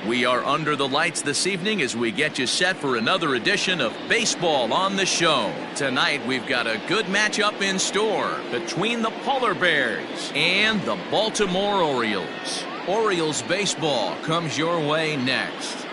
We are under the lights this evening as we get you set for another edition of Baseball on the Show. Tonight we've got a good matchup in store between the Polar Bears and the Baltimore Orioles. Orioles baseball comes your way next.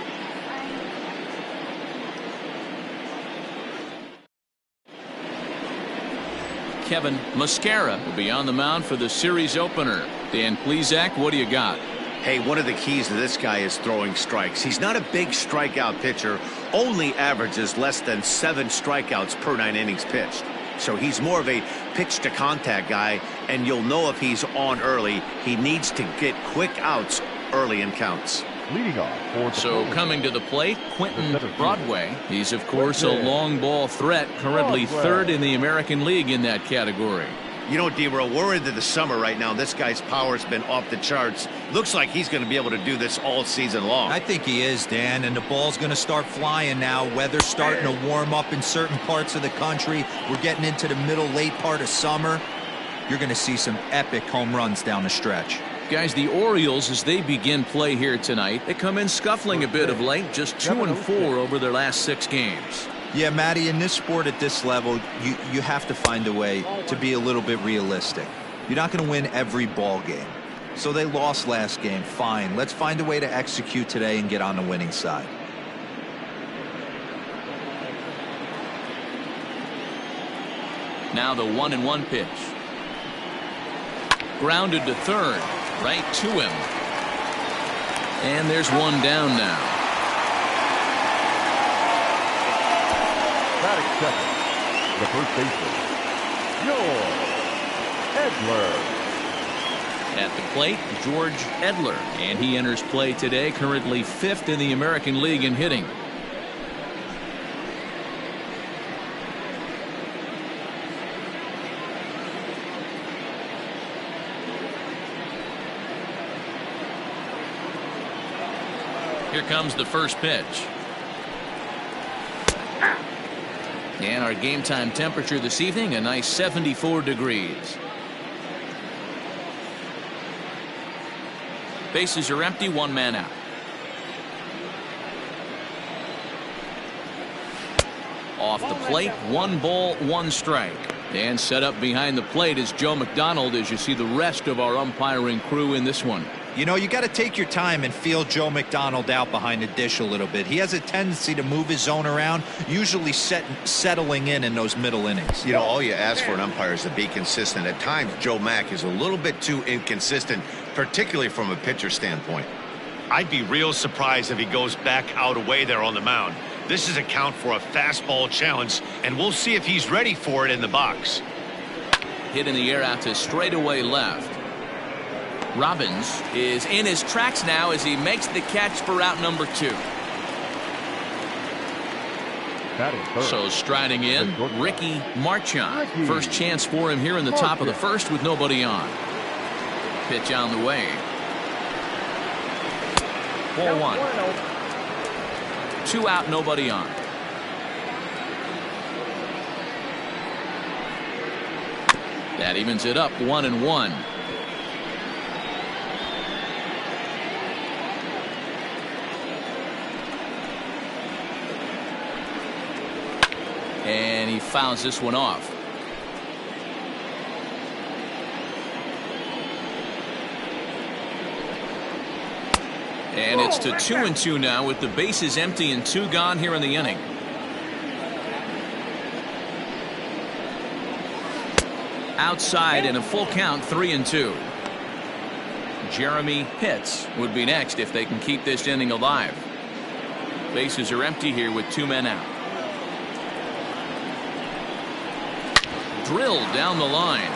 Kevin Muscara will be on the mound for the series opener. Dan Plesac, what do you got? Hey, one of the keys to this guy is throwing strikes. He's not a big strikeout pitcher, only averages less than 7 strikeouts per 9 innings pitched. So he's more of a pitch to contact guy, and you'll know if he's on early. He needs to get quick outs early in counts. Leading off so coming to the plate, Quentin Broadway. He's of course a long ball threat, currently 3rd in the American League in that category. You know, D-Row, we're into the summer right now. This guy's power's been off the charts. Looks like he's going to be able to do this all season long. I think he is, Dan, and the ball's going to start flying now. Weather's starting to warm up in certain parts of the country. We're getting into the late part of summer. You're going to see some epic home runs down the stretch. Guys, the Orioles, as they begin play here tonight, they come in scuffling a bit of late, just 2-4 over their last 6 games. Yeah, Matty, in this sport at this level, you have to find a way to be a little bit realistic. You're not going to win every ball game. So they lost last game. Fine. Let's find a way to execute today and get on the winning side. Now the 1-1 pitch. Grounded to third. Right to him. And there's one down now. Batting second, the first baseman, George Edler. At the plate, George Edler, and he enters play today, currently 5th in the American League in hitting. Here comes the first pitch. And our game time temperature this evening, a nice 74 degrees. Bases are empty, 1 man out. Off the plate, 1 ball, 1 strike. And set up behind the plate is Joe McDonald as you see the rest of our umpiring crew in this one. You know, you got to take your time and feel Joe McDonald out behind the dish a little bit. He has a tendency to move his zone around, usually settling in those middle innings. You know, all you ask for an umpire is to be consistent. At times, Joe Mack is a little bit too inconsistent, particularly from a pitcher standpoint. I'd be real surprised if he goes back out away there on the mound. This is a count for a fastball challenge, and we'll see if he's ready for it in the box. Hit in the air out to straightaway left. Robbins is in his tracks now as he makes the catch for out number 2. So striding in, Ricky Marchand. First chance for him here in the top of the first with nobody on. Pitch on the way. 4-1. 2 out, nobody on. That evens it up, 1-1. And he fouls this one off. And it's to 2-2 now with the bases empty and 2 gone here in the inning. Outside and a full count, 3-2. Jeremy Pitts would be next if they can keep this inning alive. Bases are empty here with 2 men out. Drilled down the line.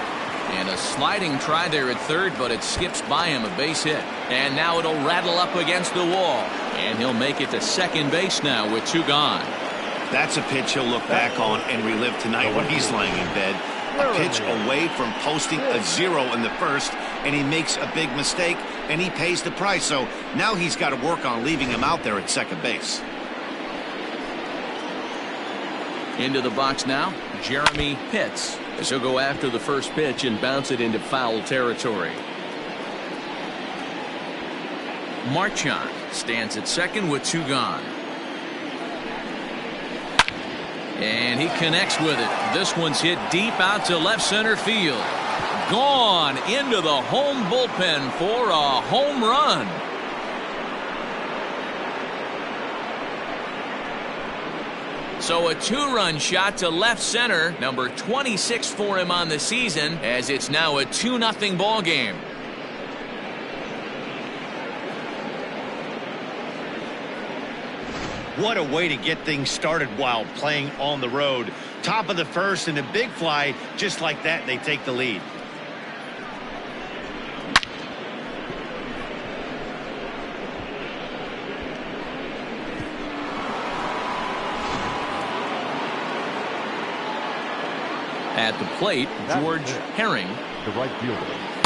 And a sliding try there at third, but it skips by him, a base hit. And now it'll rattle up against the wall. And he'll make it to second base now with 2 gone. That's a pitch he'll look back on and relive tonight when he's laying in bed. A pitch away from posting a 0 in the first, and he makes a big mistake, and he pays the price. So now he's got to work on leaving him out there at second base. Into the box now, Jeremy Pitts, as he'll go after the first pitch and bounce it into foul territory. Marchand Stands at second with 2 gone. And he connects with it. This one's hit deep out to left center field. Gone into the home bullpen for a home run. So a 2-run shot to left center, number 26 for him on the season, as it's now a 2-0 ball game. What a way to get things started while playing on the road. Top of the first and a big fly. Just like that, they take the lead. At the plate, George Herring. The right fielder.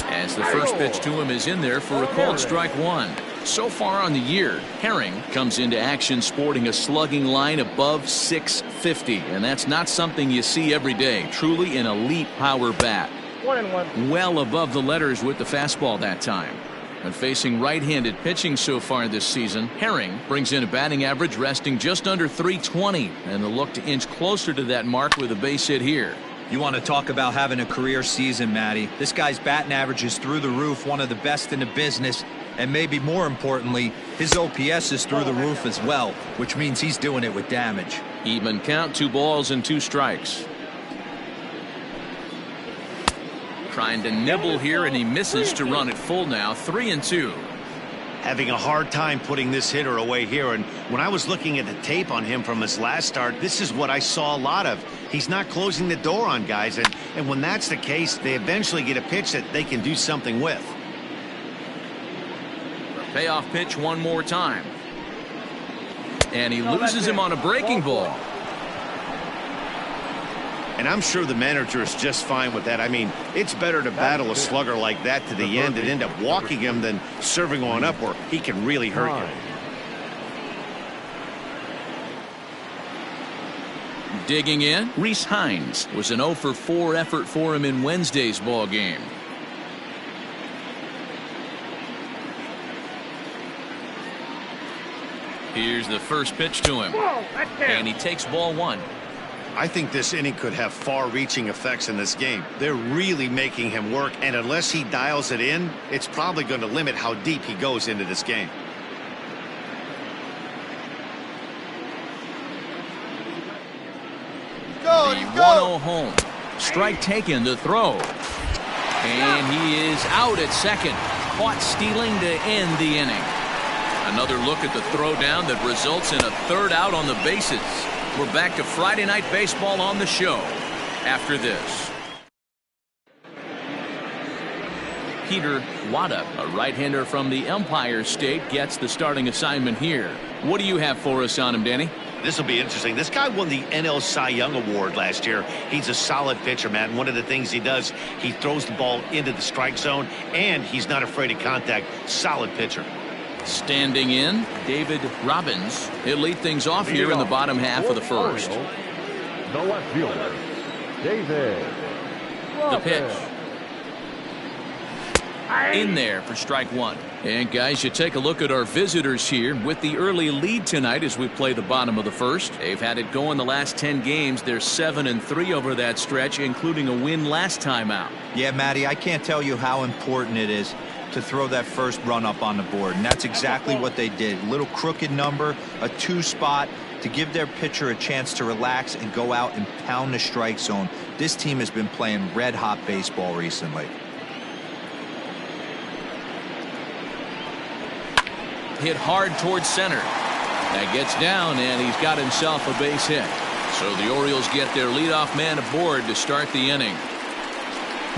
As the first pitch to him is in there for a called strike 1. So far on the year, Herring comes into action sporting a slugging line above .650, and that's not something you see every day. Truly an elite power bat. 1-1. Well above the letters with the fastball that time. And facing right-handed pitching so far this season, Herring brings in a batting average resting just under .320, and the look to inch closer to that mark with a base hit here. You want to talk about having a career season, Matty. This guy's batting average is through the roof, one of the best in the business. And maybe more importantly, his OPS is through the roof as well, which means he's doing it with damage. Even count, 2 balls and 2 strikes. Trying to nibble here, and he misses to run it full now. 3-2. Having a hard time putting this hitter away here, and when I was looking at the tape on him from his last start, this is what I saw a lot of. He's not closing the door on guys, and when that's the case, they eventually get a pitch that they can do something with. Payoff pitch one more time. And he loses him on a breaking ball. And I'm sure the manager is just fine with that. I mean, it's better to battle a slugger like that to the end and end up walking him than serving on up where he can really hurt you. Digging in, Rhys Heinz was an 0 for 4 effort for him in Wednesday's ball game. Here's the first pitch to him. And he takes ball 1. I think this inning could have far-reaching effects in this game. They're really making him work, and unless he dials it in, it's probably going to limit how deep he goes into this game. The 1-0 home. Strike taken, the throw. And he is out at second. Caught stealing to end the inning. Another look at the throw down that results in a 3rd out on the bases. We're back to Friday Night Baseball on the show after this. Peter Wada, a right-hander from the Empire State, gets the starting assignment here. What do you have for us on him, Danny? This will be interesting. This guy won the NL Cy Young Award last year. He's a solid pitcher, man. One of the things he does, he throws the ball into the strike zone, and he's not afraid of contact. Solid pitcher. Standing in, David Robbins. He'll lead things off here in the bottom half of the first. The left fielder, David. The pitch. In there for strike 1. And guys, you take a look at our visitors here with the early lead tonight as we play the bottom of the first. They've had it going the last 10 games. They're 7-3 over that stretch, including a win last time out. Yeah, Matty, I can't tell you how important it is to throw that first run up on the board, and that's exactly what they did. A little crooked number, a 2 spot to give their pitcher a chance to relax and go out and pound the strike zone. This team has been playing red-hot baseball recently. Hit hard towards center. That gets down, and he's got himself a base hit. So the Orioles get their leadoff man aboard to start the inning.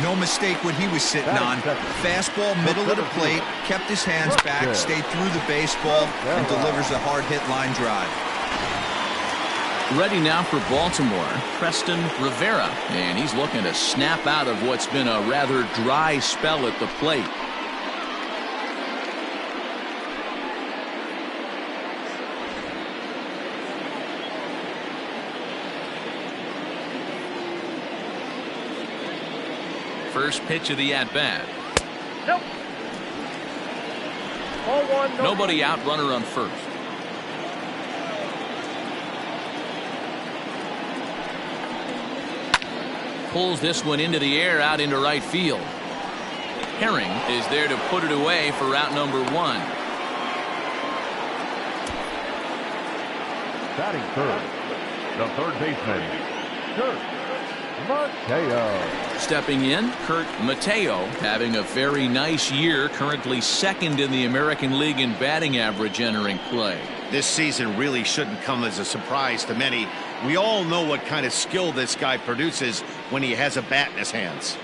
No mistake what he was sitting on. Fastball, middle of the plate, kept his hands back, stayed through the baseball, and delivers a hard-hit line drive. Ready now for Baltimore, Preston Rivera, and he's looking to snap out of what's been a rather dry spell at the plate. First pitch of the at-bat. Nope. Nobody out, runner on first. Pulls this one into the air out into right field. Herring is there to put it away for out number 1. Batting third, the third baseman, Mateo. Stepping in, Kurt Mateo, having a very nice year, currently second in the American League in batting average entering play. This season really shouldn't come as a surprise to many. We all know what kind of skill this guy produces when he has a bat in his hands.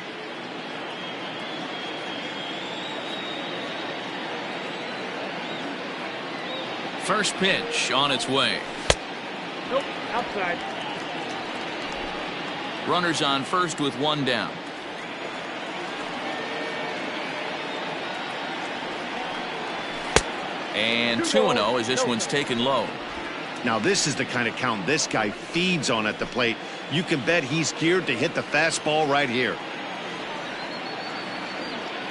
First pitch on its way. Nope, outside. Runners on first with 1 down. And 2-0 as this one's taken low. Now this is the kind of count this guy feeds on at the plate. You can bet he's geared to hit the fastball right here.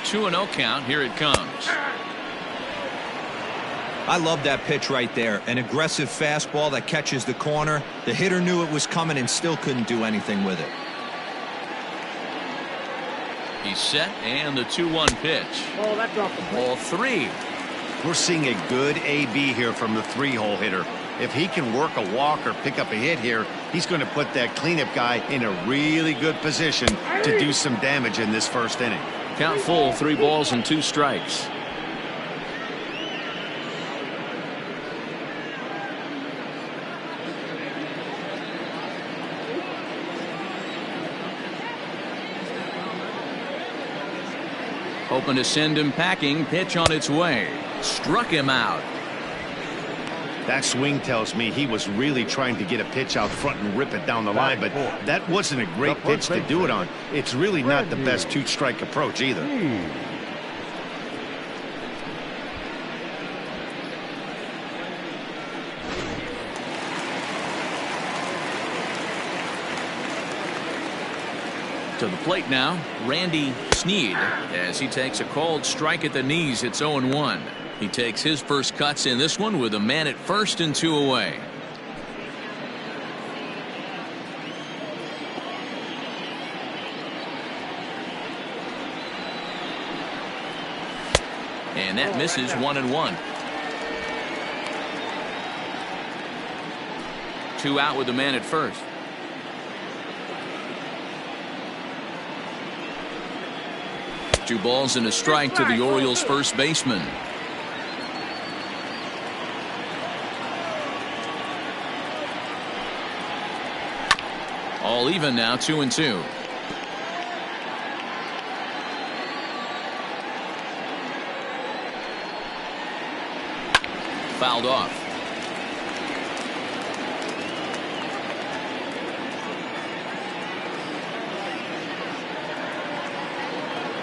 2-0 count. Here it comes. I love that pitch right there. An aggressive fastball that catches the corner. The hitter knew it was coming and still couldn't do anything with it. He's set, and the 2-1 pitch. Oh, that's off the plate. Ball 3. We're seeing a good AB here from the 3-hole hitter. If he can work a walk or pick up a hit here, he's going to put that cleanup guy in a really good position to do some damage in this first inning. Count full, 3 balls and 2 strikes. Hoping to send him packing. Pitch on its way. Struck him out. That swing tells me he was really trying to get a pitch out front and rip it down the line, but that wasn't a great pitch to do it on. It's really not the best 2-strike approach either. To the plate now, Randy Snead, as he takes a called strike at the knees. It's 0-1. He takes his first cuts in this one with a man at first and 2 away. And that misses 1-1. 2 out with the man at first. Two balls and a strike to the Orioles first baseman. All even now, 2-2. Fouled off.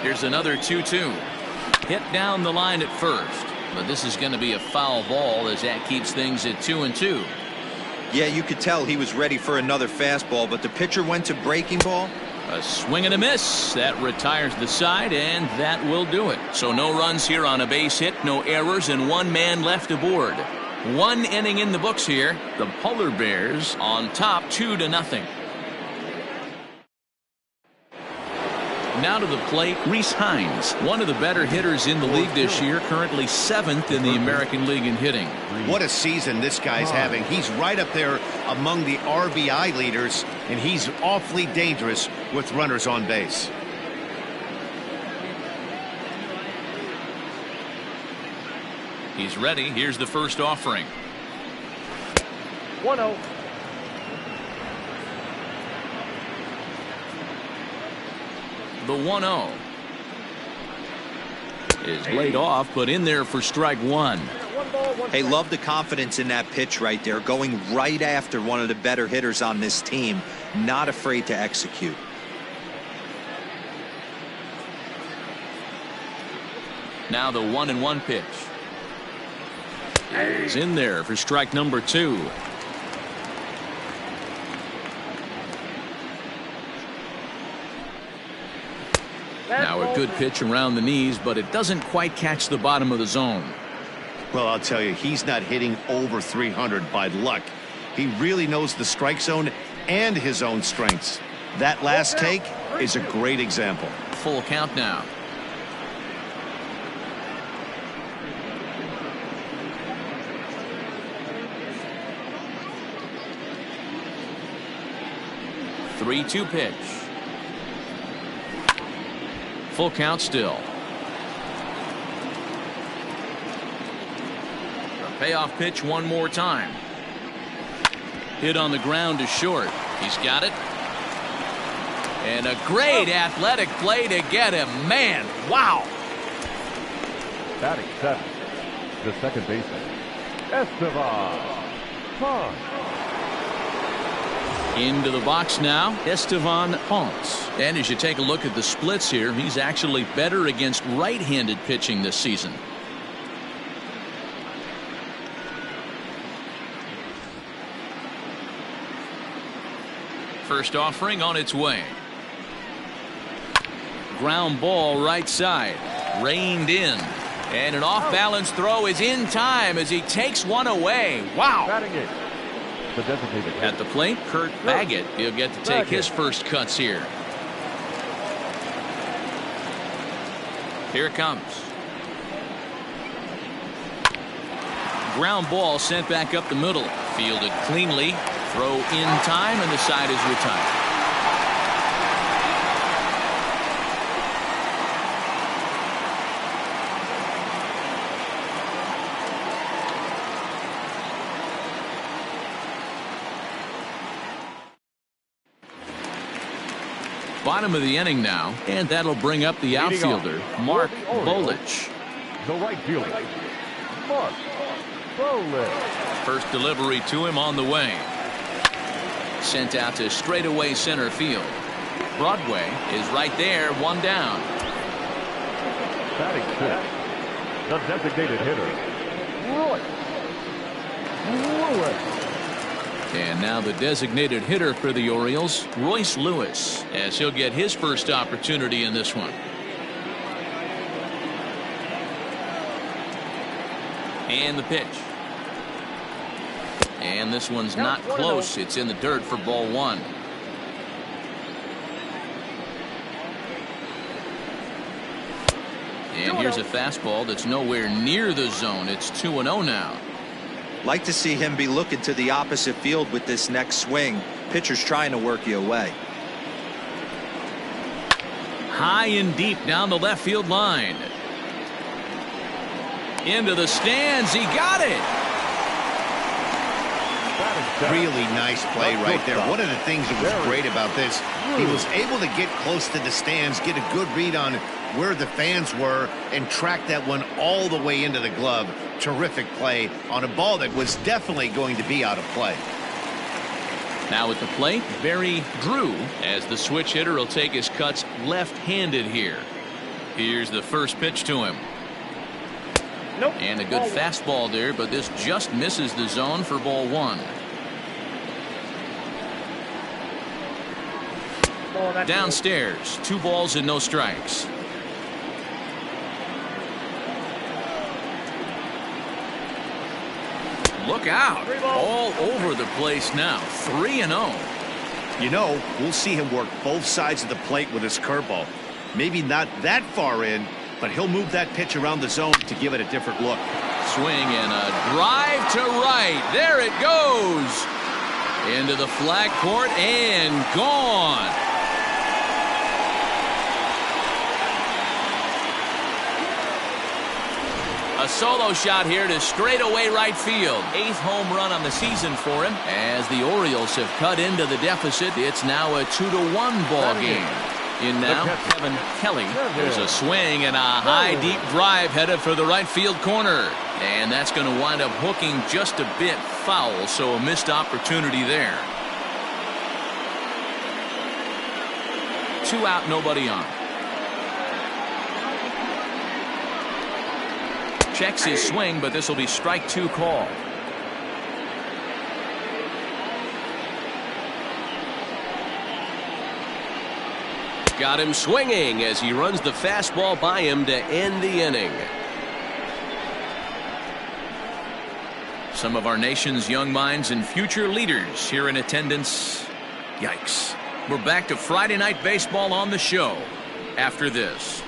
Here's another 2-2. Hit down the line at first, but this is going to be a foul ball as that keeps things at 2-2. Yeah, you could tell he was ready for another fastball, but the pitcher went to breaking ball. A swing and a miss. That retires the side, and that will do it. So no runs here on a base hit, no errors, and 1 man left aboard. 1 inning in the books here. The Polar Bears on top 2-0. Now to the plate, Rhys Heinz, one of the better hitters in the league this year, currently 7th in the American League in hitting. What a season this guy's having. He's right up there among the RBI leaders, and he's awfully dangerous with runners on base. He's ready. Here's the first offering. 1-0. The 1-0 is laid off, but in there for strike 1. Hey, love the confidence in that pitch right there, going right after one of the better hitters on this team, not afraid to execute. Now the 1-1 pitch is in there for strike number 2. Now a good pitch around the knees, but it doesn't quite catch the bottom of the zone. Well, I'll tell you, he's not hitting over 300 by luck. He really knows the strike zone and his own strengths. That last take is a great example. Full count now. Three-two pitch. Full count still. A payoff pitch one more time. Hit on the ground to short. He's got it. And a great athletic play to get him. Man, wow. Batting seventh, the second baseman, Esteban Ponce. Into the box now, Esteban Ponce. And as you take a look at the splits here, he's actually better against right-handed pitching this season. First offering on its way. Ground ball right side. Reined in. And an off-balance throw is in time as he takes one away. Wow. Batting eighth, the designated hitter. At the plate, Kurt Baggett. He'll get to take his first cuts here. Here it comes. Ground ball sent back up the middle. Fielded cleanly. Throw in time, and the side is retired. Bottom of the inning now, and that'll bring up the outfielder, Mark Bolich. The right fielder, Mark Bolich. First delivery to him on the way. Sent out to straightaway center field. Broadway is right there, one down. Batting sixth, the designated hitter, Royce Lewis. And now the designated hitter for the Orioles, Royce Lewis, as he'll get his first opportunity in this one. And the pitch. And this one's not close. It's in the dirt for ball one. And here's a fastball that's nowhere near the zone. It's 2-0 now. Like to see him be looking to the opposite field with this next swing. Pitcher's trying to work you away. High and deep down the left field line. Into the stands. He got it. Really nice play right there. One of the things that was great about this, he was able to get close to the stands, get a good read on where the fans were, and track that one all the way into the glove. Terrific play on a ball that was definitely going to be out of play. Now at the plate, Barry Drew, as the switch hitter will take his cuts left-handed here. Here's the first pitch to him. Nope. And a good fastball there, but this just misses the zone for ball one. Downstairs, 2 balls and no strikes. Look out. All over the place now. 3-0. You know, we'll see him work both sides of the plate with his curveball. Maybe not that far in, but he'll move that pitch around the zone to give it a different look. Swing and a drive to right. There it goes. Into the flag court and gone. A solo shot here to straightaway right field. 8th home run on the season for him. As the Orioles have cut into the deficit, it's now a 2-1 ball game. In now, Kevin Kelly. There's a swing and a high deep drive headed for the right field corner. And that's going to wind up hooking just a bit foul, so a missed opportunity there. 2 out, nobody on. Checks his swing, but this will be strike 2 call. Got him swinging as he runs the fastball by him to end the inning. Some of our nation's young minds and future leaders here in attendance. Yikes. We're back to Friday Night Baseball on the show after this.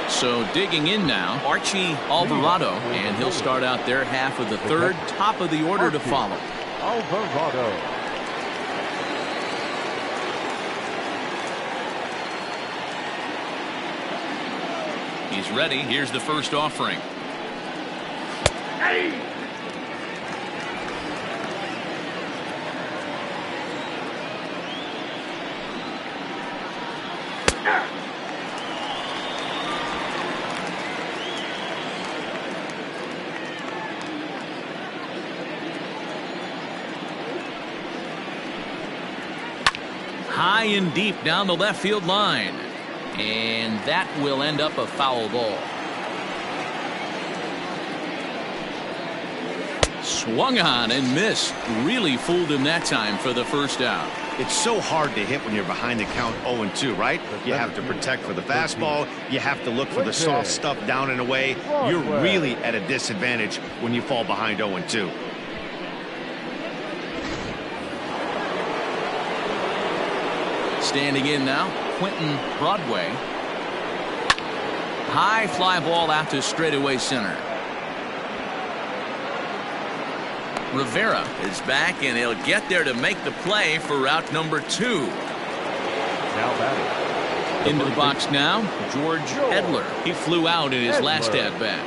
So digging in now, Archie Alvarado, and he'll start out their half of the third. Top of the order to follow. Alvarado. He's ready. Here's the first offering. Hey! High and deep down the left field line. And that will end up a foul ball. Swung on and missed. Really fooled him that time for the first out. It's so hard to hit when you're behind the count 0-2, right? You have to protect for the fastball. You have to look for the soft stuff down and away. You're really at a disadvantage when you fall behind 0-2. Standing in now, Quentin Broadway. High fly ball out to straightaway center. Rivera is back, and he'll get there to make the play for route number 2. Now batting. Into the box now, George Edler. He flew out in his last at-bat.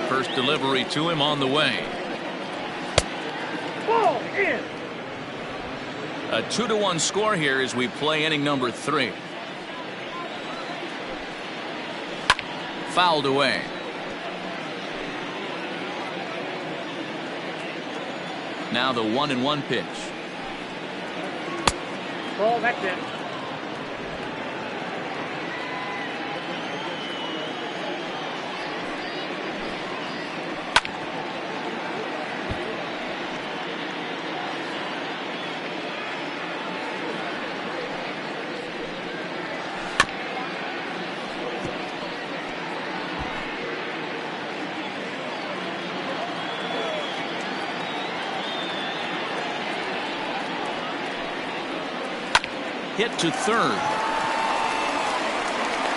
First delivery to him on the way. Ball in. A 2-1 score here as we play inning number 3. Fouled away. Now the 1-1 pitch. Ball, that's it. Hit to third.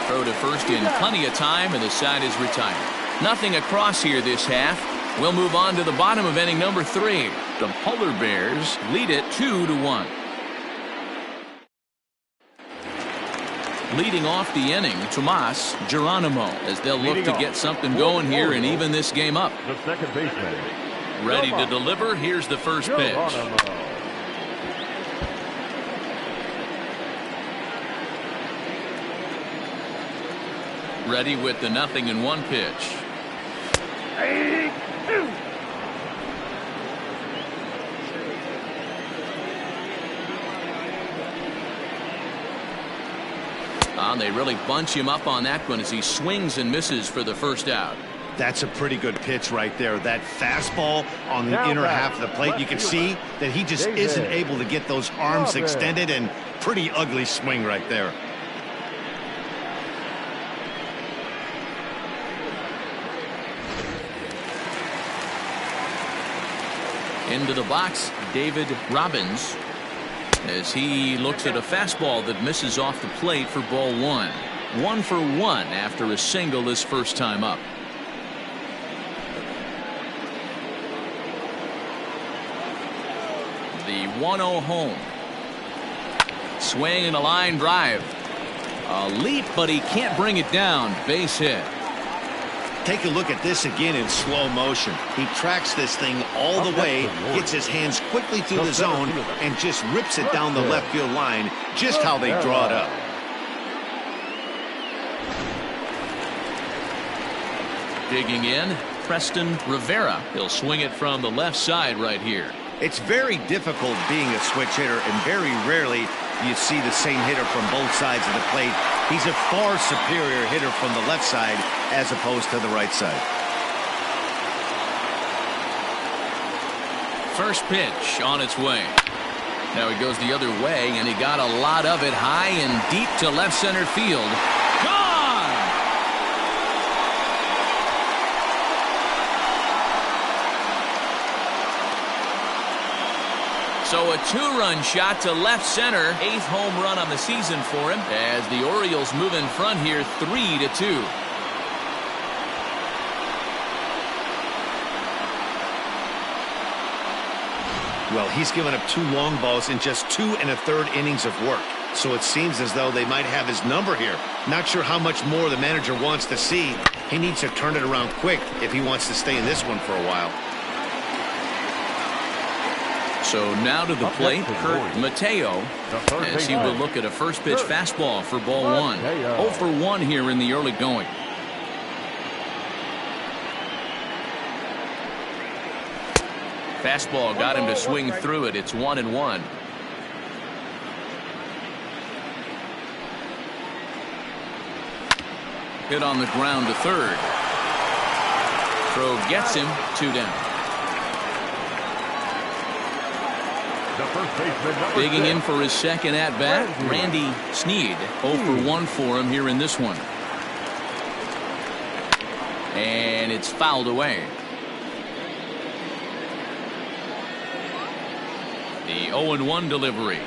Throw to first in plenty of time, and the side is retired. Nothing across here this half. We'll move on to the bottom of inning number 3. The Polar Bears lead it 2-1. Leading off the inning, Tomas Geronimo, as they'll look to get something going here and even this game up. The second baseman. Ready to deliver. Here's the first pitch. Ready with the 0-1 pitch. 3-2. They really bunch him up on that one as he swings and misses for the first out. That's a pretty good pitch right there. That fastball on the inner half of the plate. You can see that he just isn't able to get those arms extended, and pretty ugly swing right there. Into the box, David Robbins, as he looks at a fastball that misses off the plate for ball 1. 1 for 1 after a single his first time up. The 1-0 home. Swing and a line drive. A leap, but he can't bring it down. Base hit. Take a look at this again in slow motion. He tracks this thing all the way, gets his hands quickly through the zone, and just rips it down the left field line, just how they draw it up. Digging in, Preston Rivera. He'll swing it from the left side right here. It's very difficult being a switch hitter, and very rarely you see the same hitter from both sides of the plate. He's a far superior hitter from the left side as opposed to the right side. First pitch on its way. Now he goes the other way, and he got a lot of it high and deep to left center field. Gone! So a two-run shot to left center. 8th home run on the season for him as the Orioles move in front here 3-2. Well, he's given up 2 long balls in just 2 1/3 innings of work. So it seems as though they might have his number here. Not sure how much more the manager wants to see. He needs to turn it around quick if he wants to stay in this one for a while. So now to the plate, Kurt Mateo, as he will look at a first pitch fastball for ball 1. 0 for 1 here in the early going. Fastball got him to swing through it. It's 1-1. Hit on the ground to third. Throw gets him, 2 down. Digging in for his second at bat, Randy Snead. 0 for 1 for him here in this one. And it's fouled away. The 0-1 delivery.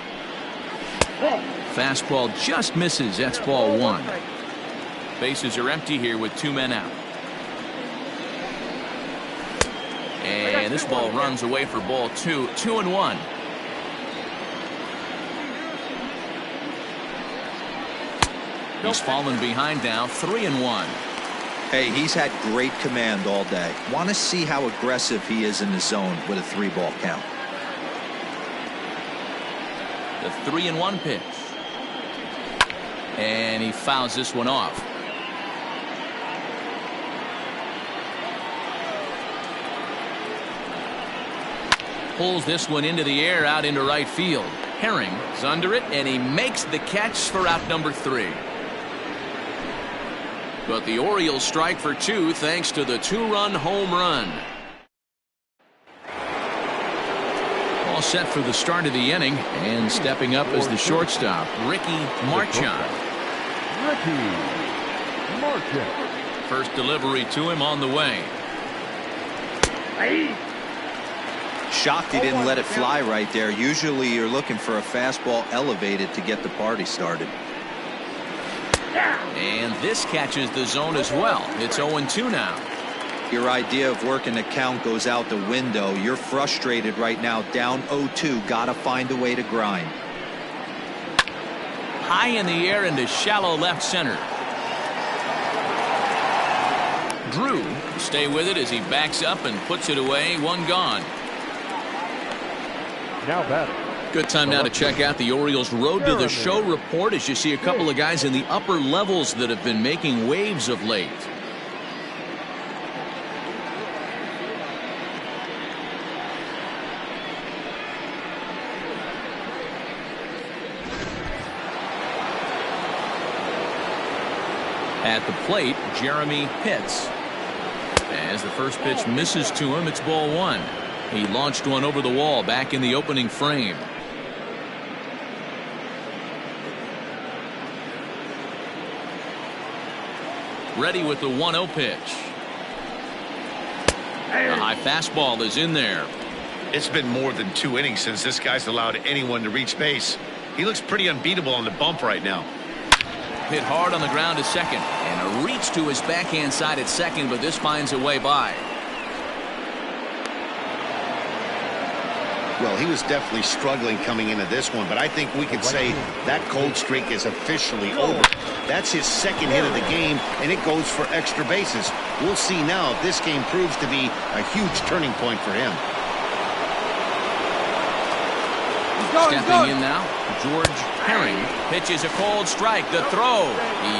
Fastball just misses. That's ball 1. Bases are empty here with 2 men out. And this ball runs away for ball 2. 2-1. He's fallen behind now. 3-1. Hey, he's had great command all day. Want to see how aggressive he is in the zone with a 3-ball count. The 3-1 pitch. And he fouls this one off. Pulls this one into the air out into right field. Herring is under it, and he makes the catch for out number 3. But the Orioles strike for 2 thanks to the 2-run home run. All set for the start of the inning, and stepping up as the shortstop, Ricky Marchand. First delivery to him on the way. Shocked he didn't let it fly right there. Usually you're looking for a fastball elevated to get the party started. And this catches the zone as well. It's 0-2 now. Your idea of working the count goes out the window. You're frustrated right now, down 0-2. Gotta find a way to grind. High in the air into shallow left center. Drew will stay with it as he backs up and puts it away. 1 gone. Now batting. Good time now to check out the Orioles Road to the Show report as you see a couple of guys in the upper levels that have been making waves of late. At the plate, Jeremy Pitts. As the first pitch misses to him, it's ball 1. He launched one over the wall back in the opening frame. Ready with the 1-0 pitch. The high fastball is in there. It's been more than 2 innings since this guy's allowed anyone to reach base. He looks pretty unbeatable on the bump right now. Hit hard on the ground to second, and a reach to his backhand side at second, but this finds a way by. Well, he was definitely struggling coming into this one, but I think we could say that cold streak is officially over. That's his second hit of the game, and it goes for extra bases. We'll see now if this game proves to be a huge turning point for him. Stepping in now, George Herring pitches a cold strike. The throw.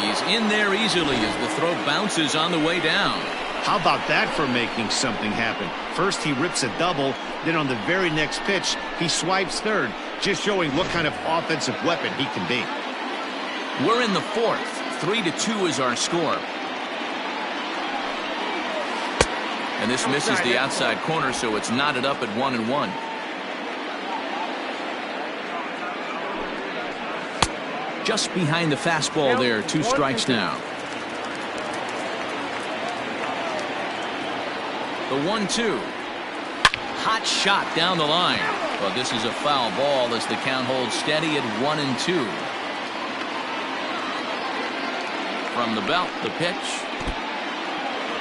He's in there easily as the throw bounces on the way down. How about that for making something happen? First he rips a double, then on the very next pitch he swipes third, just showing what kind of offensive weapon he can be. We're in the 4th. 3-2 is our score. And this misses the outside corner, so it's knotted up at 1-1. just behind the fastball there. 2 strikes now. The 1-2. Hot shot down the line. But this is a foul ball as the count holds steady at 1-2. From the belt, the pitch.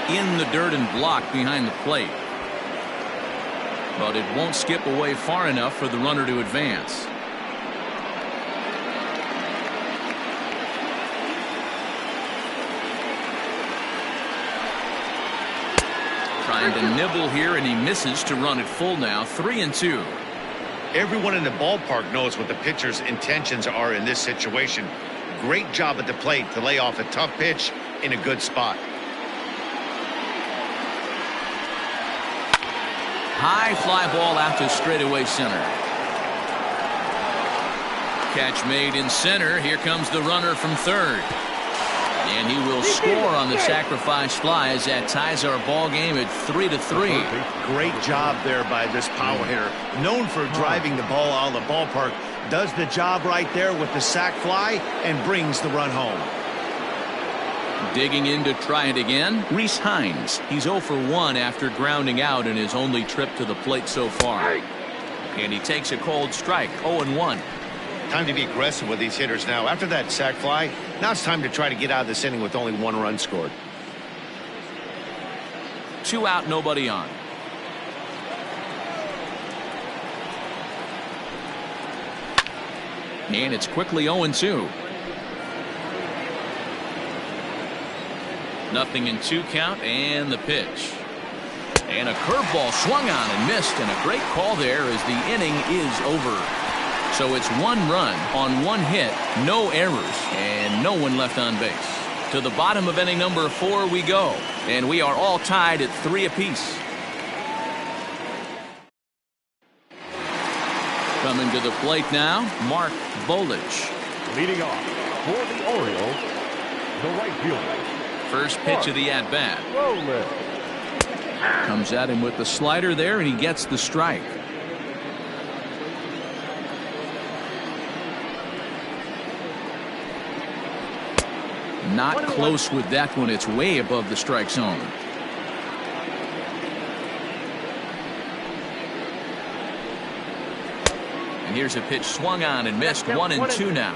In the dirt and blocked behind the plate. But it won't skip away far enough for the runner to advance. Trying to nibble here, and he misses to run it full now. 3-2. Everyone in the ballpark knows what the pitcher's intentions are in this situation. Great job at the plate to lay off a tough pitch in a good spot. High fly ball out to straightaway center. Catch made in center. Here comes the runner from third. And he will score on the sacrifice fly as that ties our ball game at 3-3. Great job there by this power hitter. Known for driving the ball out of the ballpark. Does the job right there with the sac fly and brings the run home. Digging in to try it again, Rhys Heinz. He's 0 for 1 after grounding out in his only trip to the plate so far. And he takes a cold strike. 0-1. Time to be aggressive with these hitters now. After that sac fly, now it's time to try to get out of this inning with only 1 run scored. 2 out, nobody on. And it's quickly 0-2. 0-2 count, and the pitch. And a curveball swung on and missed, and a great call there as the inning is over. So it's 1 run on 1 hit, no errors, and no one left on base. To the bottom of inning number 4 we go, and we are all tied at 3 apiece. Coming to the plate now, Mark Bolich. Leading off for the Orioles, the right fielder. First pitch of the at-bat. Comes at him with the slider there, and he gets the strike. Not close with that one. It's way above the strike zone. And here's a pitch swung on and missed. 1-2 now.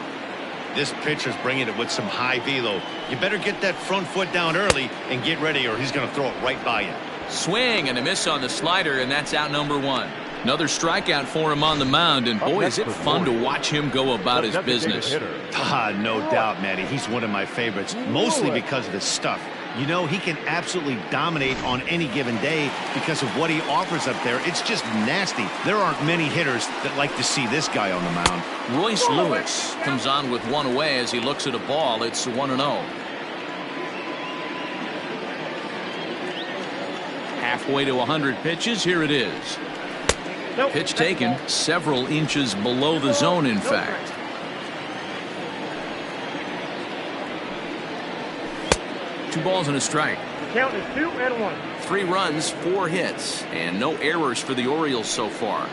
This pitcher's bringing it with some high velo. You better get that front foot down early and get ready, or he's going to throw it right by you. Swing and a miss on the slider, and that's out number 1. Another strikeout for him on the mound, and boy, is it fun to watch him go about his business. No doubt, Matty. He's one of my favorites, mostly because of his stuff. You know, he can absolutely dominate on any given day because of what he offers up there. It's just nasty. There aren't many hitters that like to see this guy on the mound. Royce Lewis comes on with 1 away as he looks at a ball. It's 1-0. Halfway to 100 pitches. Here it is. Pitch taken several inches below the zone, in fact. Two balls and a strike. The count is 2-1. 3 runs, 4 hits, and no errors for the Orioles so far.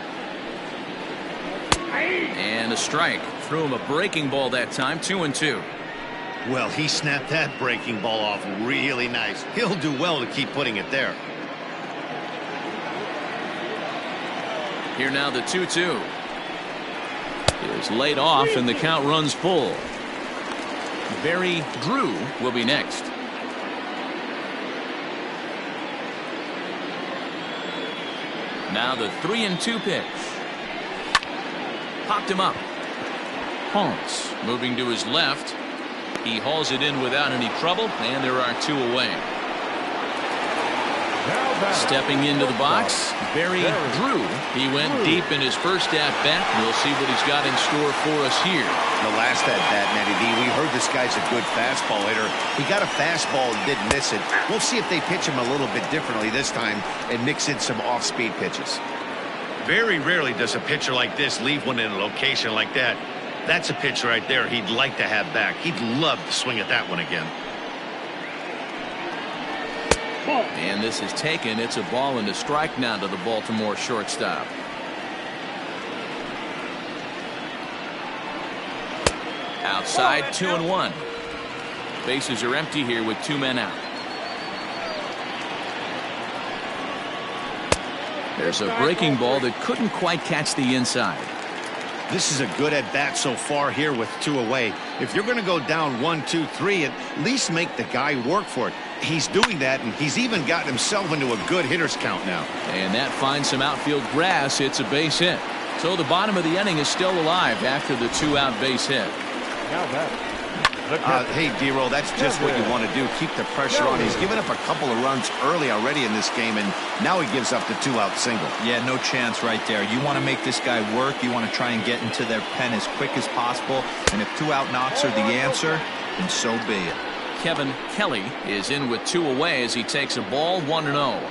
And a strike. Threw him a breaking ball that time. 2-2. Well, he snapped that breaking ball off really nice. He'll do well to keep putting it there. Here now the 2-2. Is laid off, and the count runs full. Barry Drew will be next. Now the 3-2 pitch. Popped him up. Heinz moving to his left. He hauls it in without any trouble, and there are 2 away. Stepping into the box, Barry Drew. He went deep in his first at-bat. We'll see what he's got in store for us here. The last at-bat, Matty D, we heard this guy's a good fastball hitter. He got a fastball and didn't miss it. We'll see if they pitch him a little bit differently this time and mix in some off-speed pitches. Very rarely does a pitcher like this leave one in a location like that. That's a pitch right there he'd like to have back. He'd love to swing at that one again. And this is taken. It's a ball and a strike now to the Baltimore shortstop. Outside, 2-1. Bases are empty here with 2 men out. There's a breaking ball that couldn't quite catch the inside. This is a good at-bat so far here with 2 away. If you're going to go down 1, 2, 3, at least make the guy work for it. He's doing that, and he's even gotten himself into a good hitter's count now. And that finds some outfield grass. It's a base hit. So the bottom of the inning is still alive after the 2-out base hit. Now that. Hey, D-Roll, that's just what you want to do. Keep the pressure on. He's given up a couple of runs early already in this game, and now he gives up the 2-out single. Yeah, no chance right there. You want to make this guy work. You want to try and get into their pen as quick as possible. And if 2-out knocks are the answer, then so be it. Kevin Kelly is in with 2 away as he takes a ball 1-0.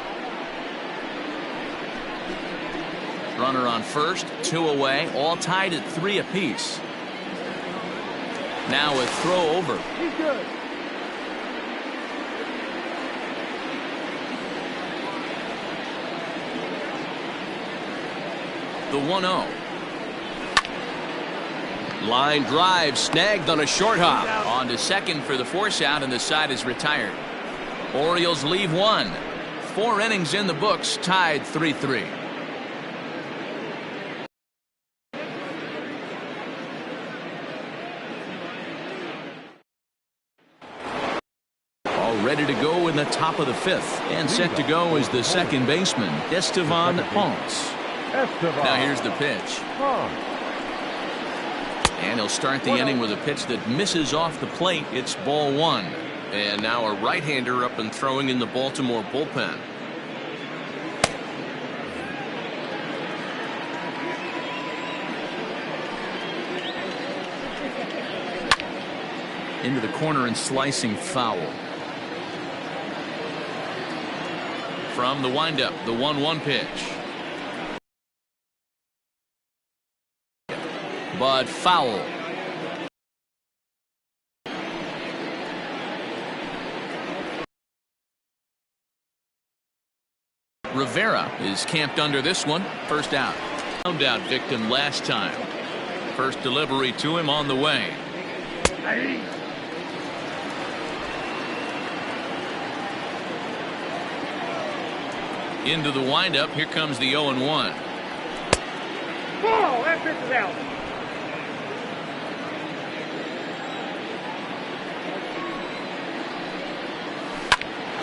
Runner on first, 2 away, all tied at 3 apiece. Now a throw over. He's good. The 1-0. Line drive snagged on a short hop. On to second for the force out, and the side is retired. Orioles leave 1. 4 innings in the books, tied 3-3. Ready to go in the top of the 5th, and set to go is the second baseman, Estevan Ponce. Now here's the pitch. And he'll start the inning with a pitch that misses off the plate. It's ball 1. And now a right-hander up and throwing in the Baltimore bullpen. Into the corner and slicing foul. From the windup, the 1-1 pitch. But foul. Rivera is camped under this one. First out. Ground out victim last time. First delivery to him on the way. Into the windup. Here comes the 0-1. Ball, that pitch is out.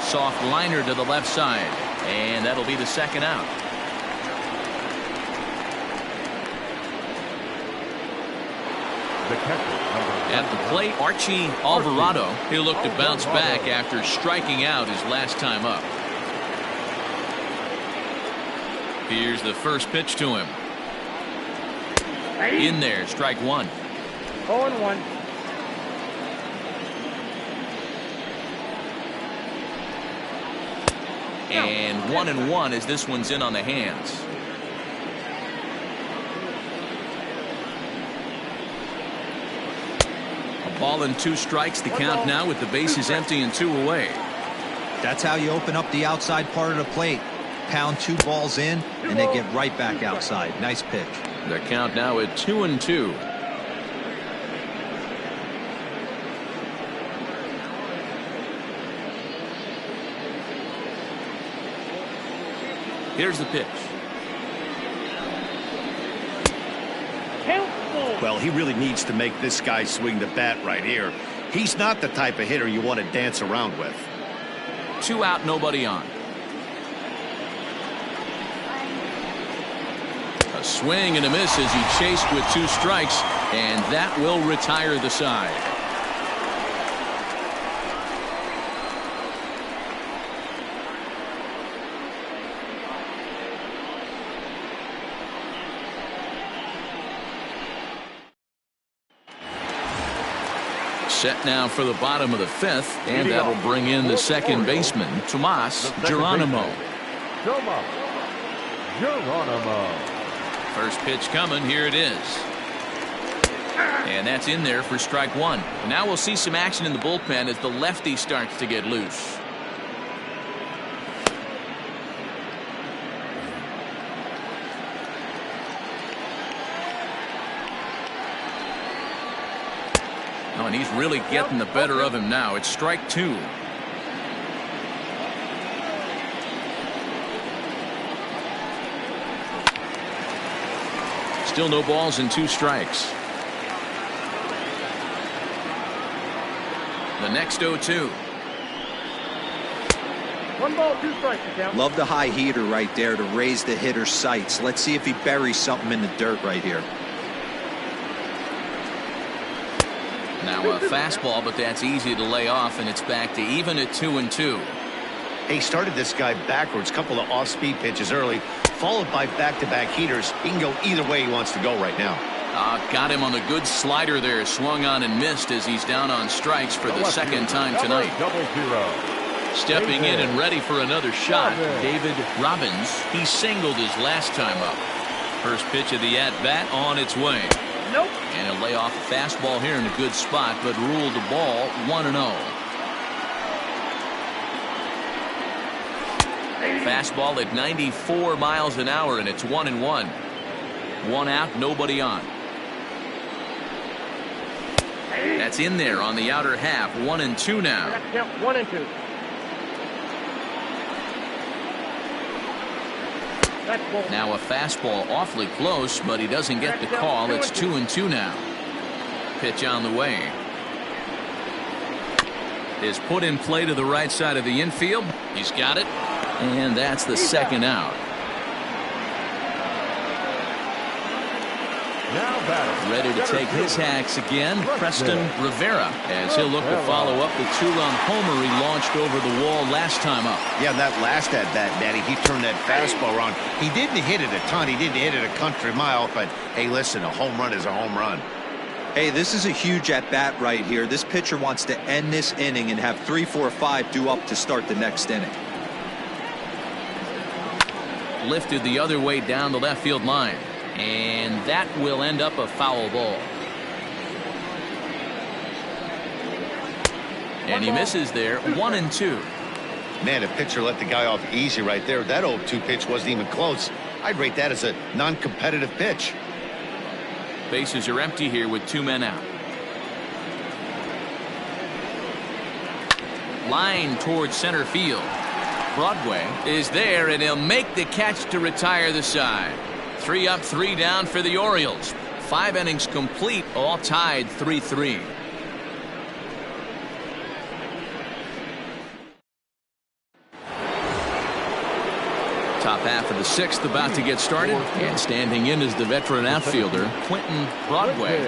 Soft liner to the left side, and that'll be the second out. The catcher, At the plate, Archie Alvarado. He'll look to bounce back after striking out his last time up. Here's the first pitch to him. In there, strike 1. 0-1. And 1-1 as this one's in on the hands. A ball and 2 strikes. The count now with the bases empty and 2 away. That's how you open up the outside part of the plate. Pound 2 balls in, and they get right back outside. Nice pitch. The count now at 2-2. Here's the pitch. Well, he really needs to make this guy swing the bat right here. He's not the type of hitter you want to dance around with. 2 out, nobody on. A swing and a miss as he chased with 2 strikes, and that will retire the side. Set now for the bottom of the 5th, and that'll bring in the second baseman, Tomas Geronimo. First pitch coming. Here it is. And that's in there for strike 1. Now we'll see some action in the bullpen as the lefty starts to get loose. Oh, and he's really getting the better of him now. It's strike two. Still no balls and 2 strikes. The next 0-2. 1 ball, 2 strikes. Love the high heater right there to raise the hitter's sights. Let's see if he buries something in the dirt right here. Now a fastball, but that's easy to lay off, and it's back to even at 2-2. He started this guy backwards, couple of off-speed pitches early, followed by back-to-back heaters. He can go either way he wants to go right now. Got him on the good slider there, swung on and missed as he's down on strikes for the second time tonight. Stepping in and ready for another shot, David Robbins. He singled his last time up. First pitch of the at-bat on its way. Nope. And he'll lay off a fastball here in a good spot, but ruled the ball 1-0. Fastball at 94 miles an hour, and it's 1-1. 1 out, nobody on. That's in there on the outer half. 1-2 now. 1-2. Now a fastball awfully close, but he doesn't get the call. It's 2-2 now. Pitch on the way. Is put in play to the right side of the infield. He's got it. And that's the second out. Ready to take his hacks again, Preston Rivera, as he'll look to follow up the 2-run homer he launched over the wall last time up. Yeah, that last at-bat, Matty, he turned that fastball around. He didn't hit it a ton. He didn't hit it a country mile, but hey, listen, a home run is a home run. Hey, this is a huge at-bat right here. This pitcher wants to end this inning and have 3, 4, 5 due up to start the next inning. Lifted the other way down the left field line. And that will end up a foul ball. And he misses there. 1-2. Man, a pitcher let the guy off easy right there. That 0-2 pitch wasn't even close. I'd rate that as a non-competitive pitch. Bases are empty here with 2 men out. Line towards center field. Broadway is there, and he'll make the catch to retire the side. 3 up, 3 down for the Orioles. 5 innings complete, all tied 3-3. Top half of the 6th about to get started, and standing in is the veteran outfielder Quentin Broadway.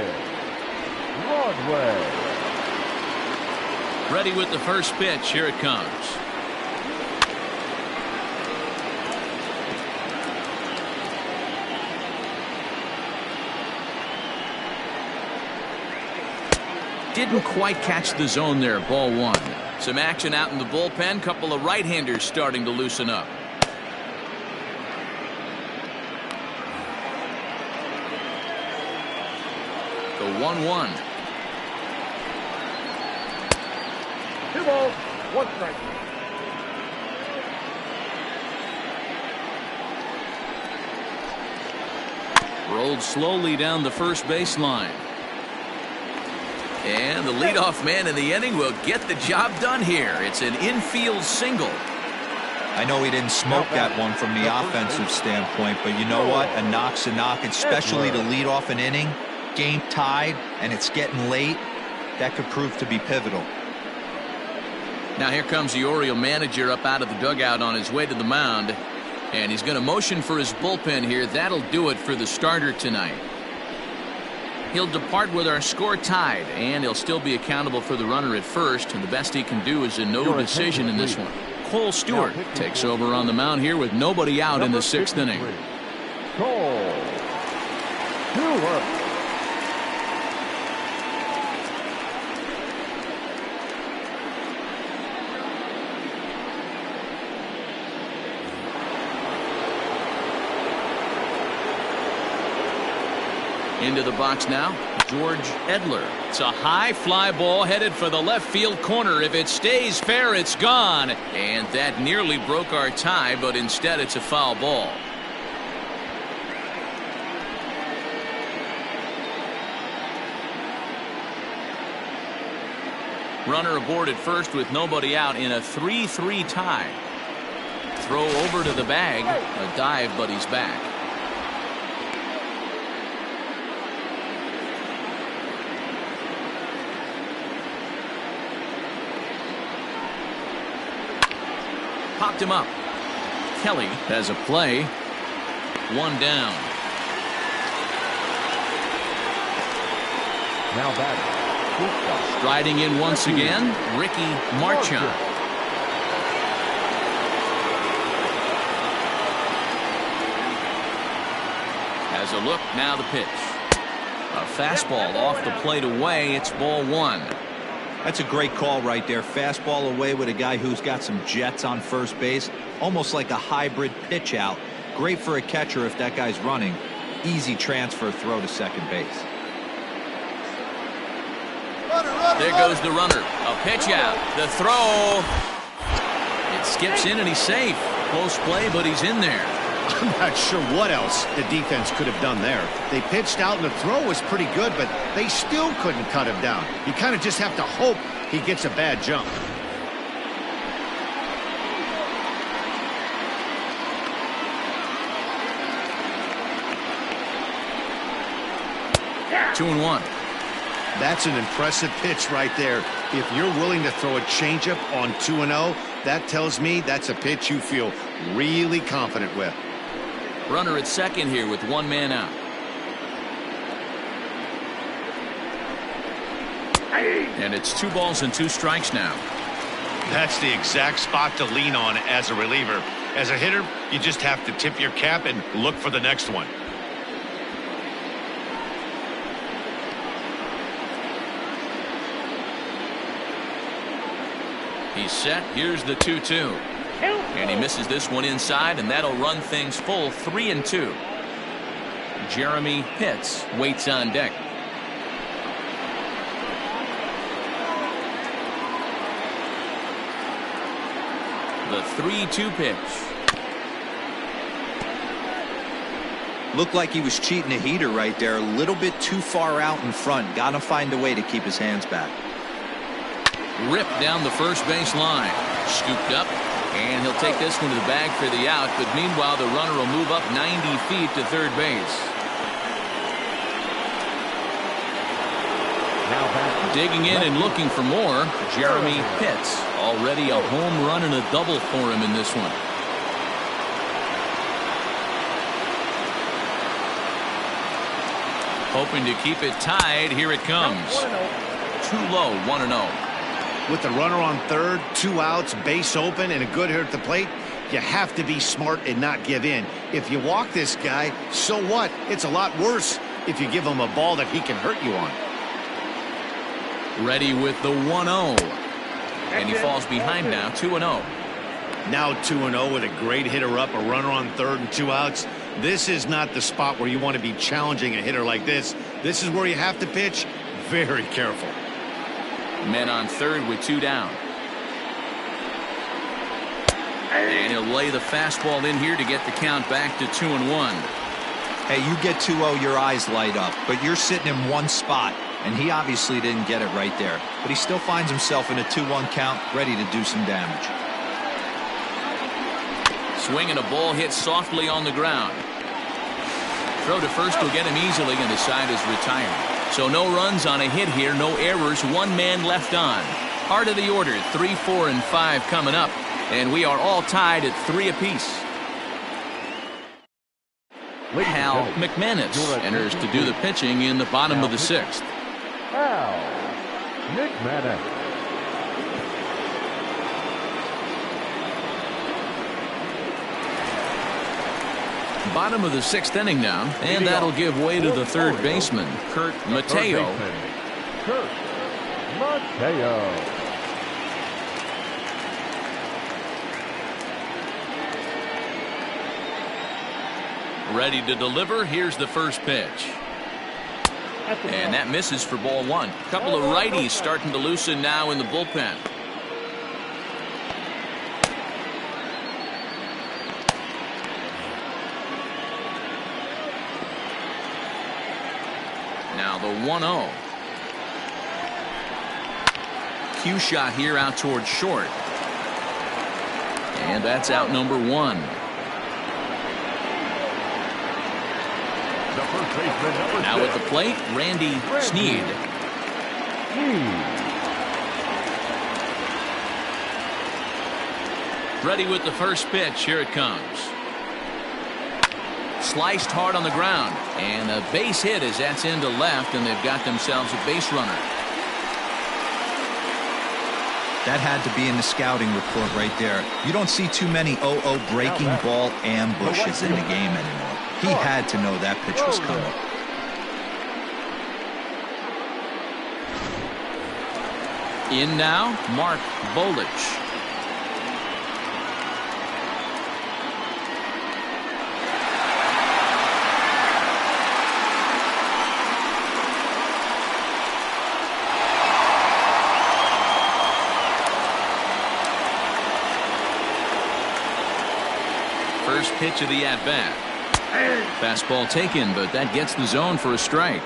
Ready with the first pitch. Here it comes. Didn't quite catch the zone there. Ball 1. Some action out in the bullpen. Couple of right-handers starting to loosen up. The 1-1. 2 balls, 1 strike. Rolled slowly down the first baseline. And the leadoff man in the inning will get the job done here. It's an infield single. I know he didn't smoke that one from the offensive standpoint, but you know what? A knock's a knock, especially to lead off an inning. Game tied, and it's getting late. That could prove to be pivotal. Now here comes the Oriole manager up out of the dugout on his way to the mound. And he's going to motion for his bullpen here. That'll do it for the starter tonight. He'll depart with our score tied, and he'll still be accountable for the runner at first, and the best he can do is a no decision in this one. Cole Stewart takes over on the mound here with nobody out in the 6th inning. Cole Stewart. Into the box now, George Edler. It's a high fly ball headed for the left field corner. If it stays fair, it's gone. And that nearly broke our tie, but instead it's a foul ball. Runner aboard at first with nobody out in a 3-3 tie. Throw over to the bag. A dive, but he's back. Popped him up. Kelly has a play. One down. Now Baggett. Striding in once again, Ricky Marchand. Has a look, now the pitch. A fastball off the plate away. It's ball one. That's a great call right there. Fastball away with a guy who's got some jets on first base. Almost like a hybrid pitch out. Great for a catcher if that guy's running. Easy transfer throw to second base. There goes the runner. A pitch out. The throw. It skips in and he's safe. Close play, but he's in there. I'm not sure what else the defense could have done there. They pitched out and the throw was pretty good, but they still couldn't cut him down. You kind of just have to hope he gets a bad jump. Yeah. 2-1. That's an impressive pitch right there. If you're willing to throw a changeup on 2-0, that tells me that's a pitch you feel really confident with. Runner at second here with one man out. And it's 2 balls and 2 strikes now. That's the exact spot to lean on as a reliever. As a hitter, you just have to tip your cap and look for the next one. He's set. Here's the 2-2. And he misses this one inside, and that'll run things full 3-2. Jeremy Pitts waits on deck. The 3-2 pitch. Looked like he was cheating a heater right there. A little bit too far out in front. Got to find a way to keep his hands back. Ripped down the first base line. Scooped up, and he'll take this one to the bag for the out, but meanwhile the runner will move up 90 feet to third base. Digging in and looking for more, Jeremy Pitts. Already a home run and a double for him in this one. Hoping to keep it tied. Here it comes. Too low, 1-0. With the runner on third, 2 outs, base open, and a good hitter at the plate, you have to be smart and not give in. If you walk this guy, so what? It's a lot worse if you give him a ball that he can hurt you on. Ready with the 1-0. And he falls behind now, 2-0. Now 2-0 with a great hitter up, a runner on third and 2 outs. This is not the spot where you want to be challenging a hitter like this. This is where you have to pitch very careful. Men on third with 2 down. And he'll lay the fastball in here to get the count back to 2-1. Hey, you get 2-0, your eyes light up, but you're sitting in one spot, and he obviously didn't get it right there. But he still finds himself in a 2-1 count, ready to do some damage. Swing and a ball hit softly on the ground. Throw to first will get him easily, and the side is retired. So no runs on a hit here, no errors, 1 man left on. Heart of the order, 3, 4, and 5 coming up, and we are all tied at 3 apiece. Hal McManus enters to do the pitching in the bottom of the 6th. Hal McManus. Bottom of the 6th inning now, and that'll give way to the third baseman, Kurt Mateo. Kurt Mateo. Ready to deliver. Here's the first pitch. And that misses for ball 1. A couple of righties starting to loosen now in the bullpen. Now the 1-0. cue shot here out towards short. And that's out number 1. Now at the plate, Randy Snead. Ready with the first pitch. Here it comes. Sliced hard on the ground. And a base hit as that's into left, and they've got themselves a base runner. That had to be in the scouting report right there. You don't see too many 0-0 breaking ball ambushes in the game anymore. He had to know that pitch was coming. In now, Mark Bolich. First pitch of the at-bat. Fastball taken, but that gets the zone for a strike.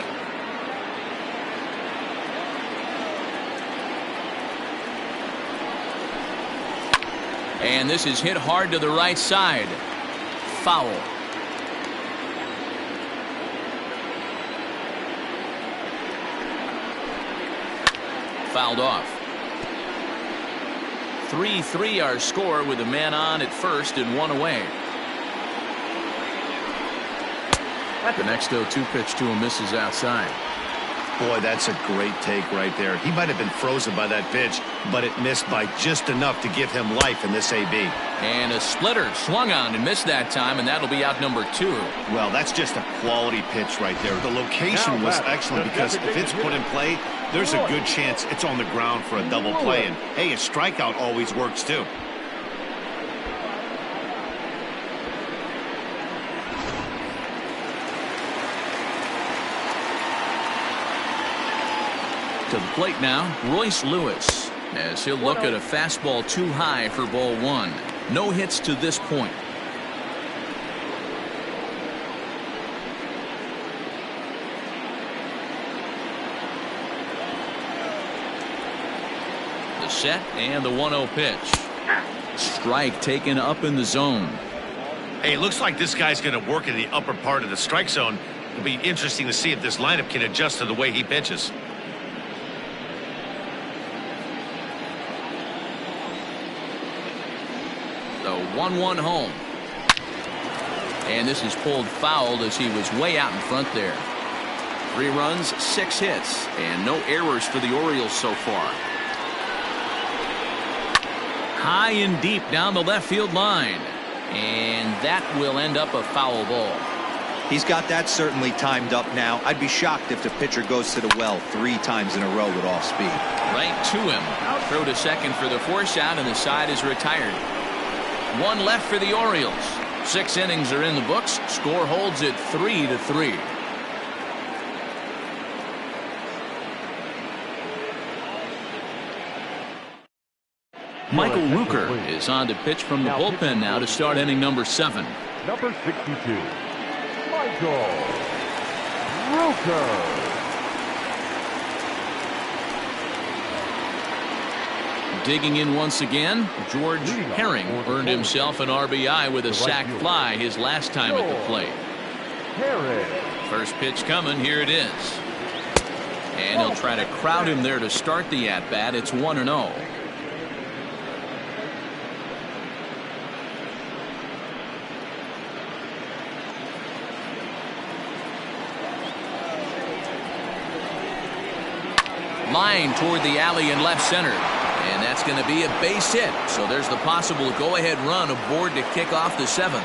And this is hit hard to the right side. Foul. Fouled off. 3-3 our score with a man on at first and 1 away. The next 0-2 pitch to him misses outside. Boy, that's a great take right there. He might have been frozen by that pitch, but it missed by just enough to give him life in this AB. And a splitter swung on and missed that time, and that'll be out number 2. Well, that's just a quality pitch right there. The location was excellent because if it's put in play, there's a good chance it's on the ground for a double play. And, hey, a strikeout always works, too. To the plate now, Royce Lewis, as he'll look at a fastball too high for ball 1. No hits to this point. The set and the 1-0 pitch. Strike taken up in the zone. Hey, it looks like this guy's going to work in the upper part of the strike zone. It'll be interesting to see if this lineup can adjust to the way he pitches. The 1-1 home. And this is pulled fouled as he was way out in front there. 3 runs, 6 hits, and no errors for the Orioles so far. High and deep down the left field line. And that will end up a foul ball. He's got that certainly timed up now. I'd be shocked if the pitcher goes to the well 3 times in a row with off speed. Right to him. Throw to second for the force out, and the side is retired. 1 left for the Orioles. 6 innings are in the books. Score holds at 3-3. Michael Rooker is on to pitch from the bullpen now to start inning number 7. Number 62, Michael Rooker. Digging in once again, George Herring earned himself an RBI with a sac fly his last time at the plate. First pitch coming, here it is. And he'll try to crowd him there to start the at-bat. It's 1-0. Line toward the alley in left center. And that's going to be a base hit. So there's the possible go-ahead run aboard to kick off the 7th.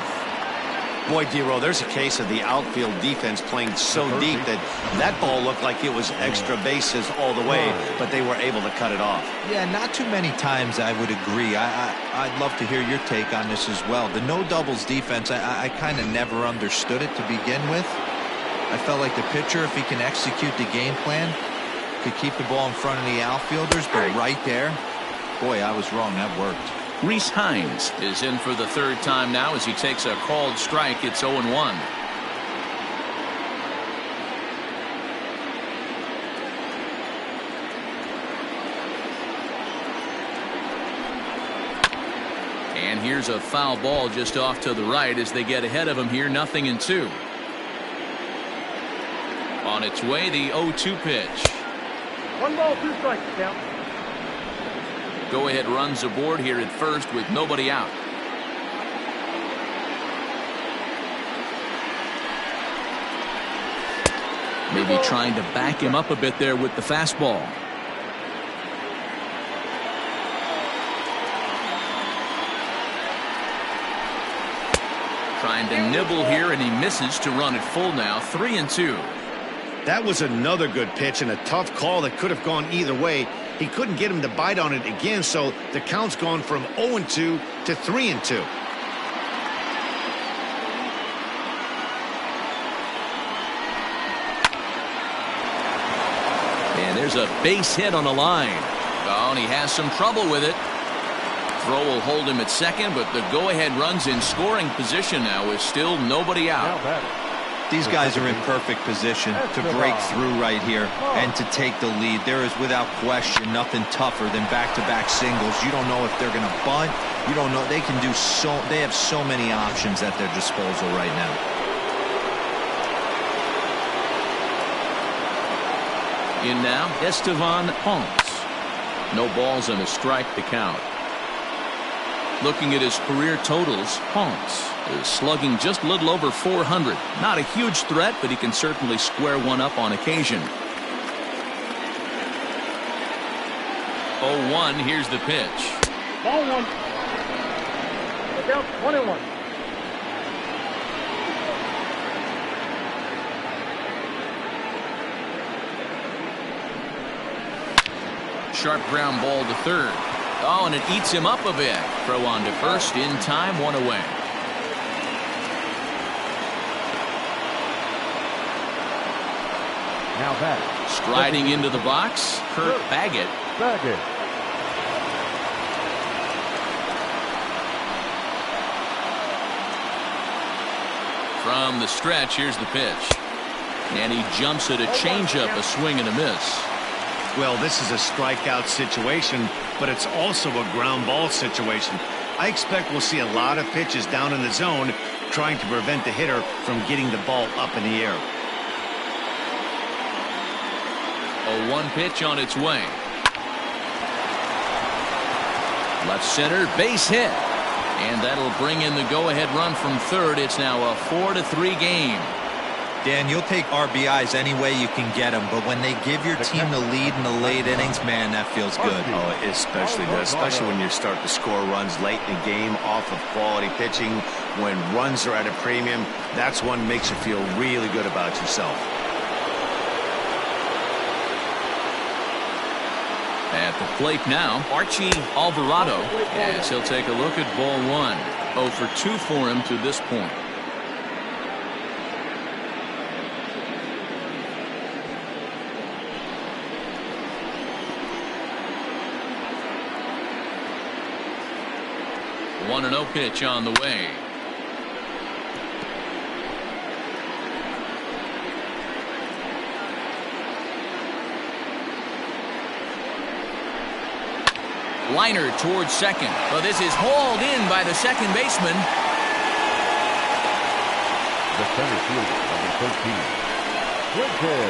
Boy, D-Row, there's a case of the outfield defense playing so deep that ball looked like it was extra bases all the way, but they were able to cut it off. Yeah, not too many times I would agree. I'd love to hear your take on this as well. The no doubles defense, I kind of never understood it to begin with. I felt like the pitcher, if he can execute the game plan, could keep the ball in front of the outfielders, but right there, boy, I was wrong. That worked. Rhys Heinz is in for the 3rd time now as he takes a called strike. It's 0-1. And here's a foul ball just off to the right as they get ahead of him here, 0-2. On its way, the 0-2 pitch. 1 ball, 2 strikes, count. Go ahead runs aboard here at first with nobody out. Maybe trying to back him up a bit there with the fastball. Trying to nibble here, and he misses to run it full now. 3-2. That was another good pitch and a tough call that could have gone either way. He couldn't get him to bite on it again, so the count's gone from 0-2 to 3-2. And there's a base hit on the line. Oh, and he has some trouble with it. Throw will hold him at second, but the go-ahead run's in scoring position now with still nobody out. These guys are in perfect position to break through right here and to take the lead. There is without question nothing tougher than back-to-back singles. You don't know if they're going to bunt. You don't know. They can do so. They have so many options at their disposal right now. In now, Estevan Ponce. No balls and a strike to count. Looking at his career totals, Ponce is slugging just a little over 400. Not a huge threat, but he can certainly square one up on occasion. 0-1, here's the pitch. Ball 1. Look out, 1-1. Sharp ground ball to third. Oh, and it eats him up a bit. Throw on to first in time, 1 away. Now back. Striding into the box, Kurt Baggett. Baggett. From the stretch, here's the pitch. And he jumps at a changeup, a swing and a miss. Well, this is a strikeout situation, but it's also a ground ball situation. I expect we'll see a lot of pitches down in the zone trying to prevent the hitter from getting the ball up in the air. A 1 pitch on its way. Left center, base hit. And that'll bring in the go-ahead run from third. It's now a 4-3 game. Dan, you'll take RBIs any way you can get them, but when they give your team the lead in the late innings, man, that feels good. Oh, it especially does, especially when you start to score runs late in the game off of quality pitching. When runs are at a premium, that's one that makes you feel really good about yourself. At the plate now, Archie Alvarado, as he'll take a look at ball 1. 0 for 2 for him to this point. A 1-0 pitch on the way. Liner towards second. Well, this is hauled in by the second baseman. The center fielder, number 13. Quentin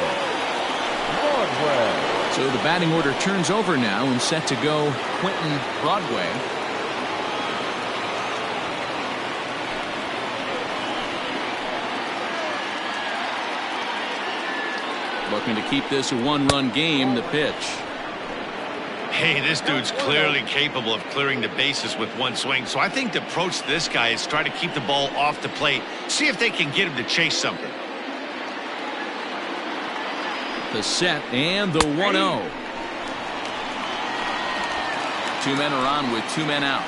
Broadway. So the batting order turns over now and set to go Quentin Broadway. Looking to keep this a 1-run game. The pitch. Hey, this dude's clearly capable of clearing the bases with one swing. So I think the approach to this guy is try to keep the ball off the plate. See if they can get him to chase something. The set and the 1-0. 2 men are on with 2 men out.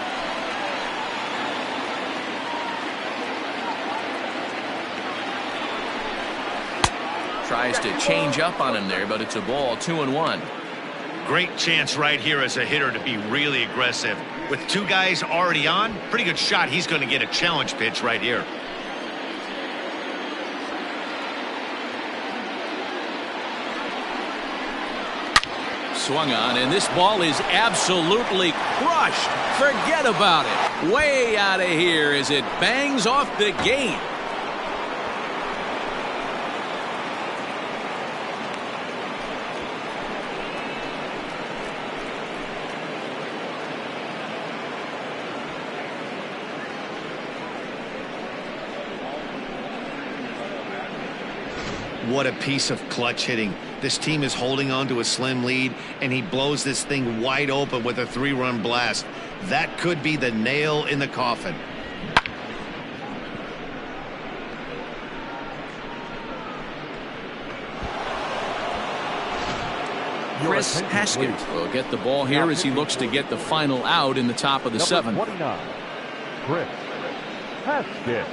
Tries to change up on him there, but it's a ball. 2-1. Great chance right here as a hitter to be really aggressive. With 2 guys already on, pretty good shot. He's going to get a challenge pitch right here. Swung on, and this ball is absolutely crushed. Forget about it. Way out of here as it bangs off the gate. What a piece of clutch hitting. This team is holding on to a slim lead, and he blows this thing wide open with a 3-run blast. That could be the nail in the coffin. Rhys Heinz will get the ball here as he looks to get the final out in the top of the 7th. 29, Rhys Heinz.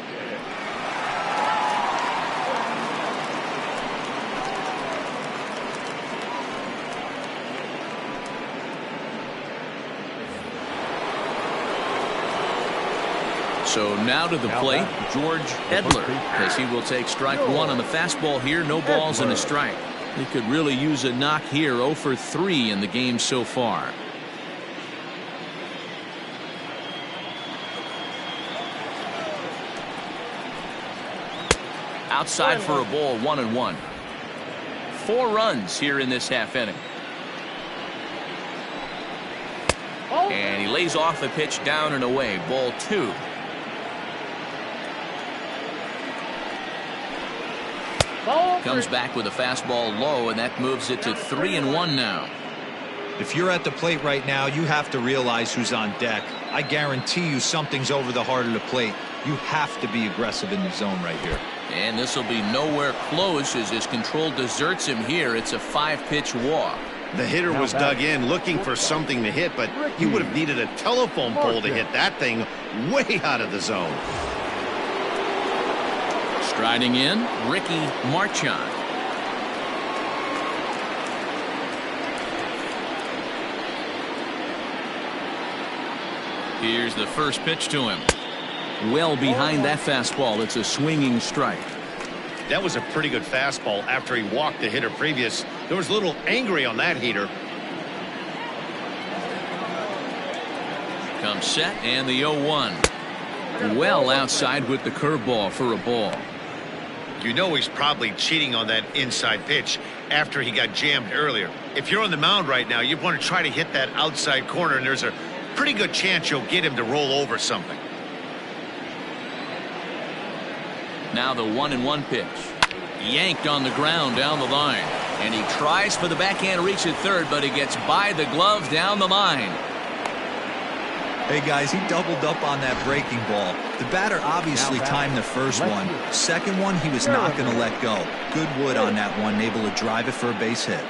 So now to the plate, George Edler, as he will take strike 1 on the fastball here. No balls and a strike. He could really use a knock here. 0 for 3 in the game so far. Outside for a ball, 1-1. 4 runs here in this half inning. And he lays off a pitch down and away. Ball 2. Comes back with a fastball low, and that moves it to 3-1 now. If you're at the plate right now, you have to realize who's on deck. I guarantee you something's over the heart of the plate. You have to be aggressive in the zone right here. And this will be nowhere close as his control deserts him here. It's a 5-pitch walk. The hitter was dug in looking for something to hit, but he would have needed a telephone pole to hit that thing way out of the zone. Striding in, Ricky Marchand. Here's the first pitch to him. Well behind that fastball. It's a swinging strike. That was a pretty good fastball after he walked the hitter previous. There was a little angry on that heater. Comes set and the 0-1. Well outside with the curveball for a ball. You know he's probably cheating on that inside pitch after he got jammed earlier. If you're on the mound right now, you want to try to hit that outside corner, and there's a pretty good chance you'll get him to roll over something. Now the 1-1 pitch. Yanked on the ground down the line. And he tries for the backhand reach at third, but he gets by the glove down the line. Hey guys, he doubled up on that breaking ball. The batter obviously timed the first one. Second one, he was not going to let go. Good wood on that one, able to drive it for a base hit.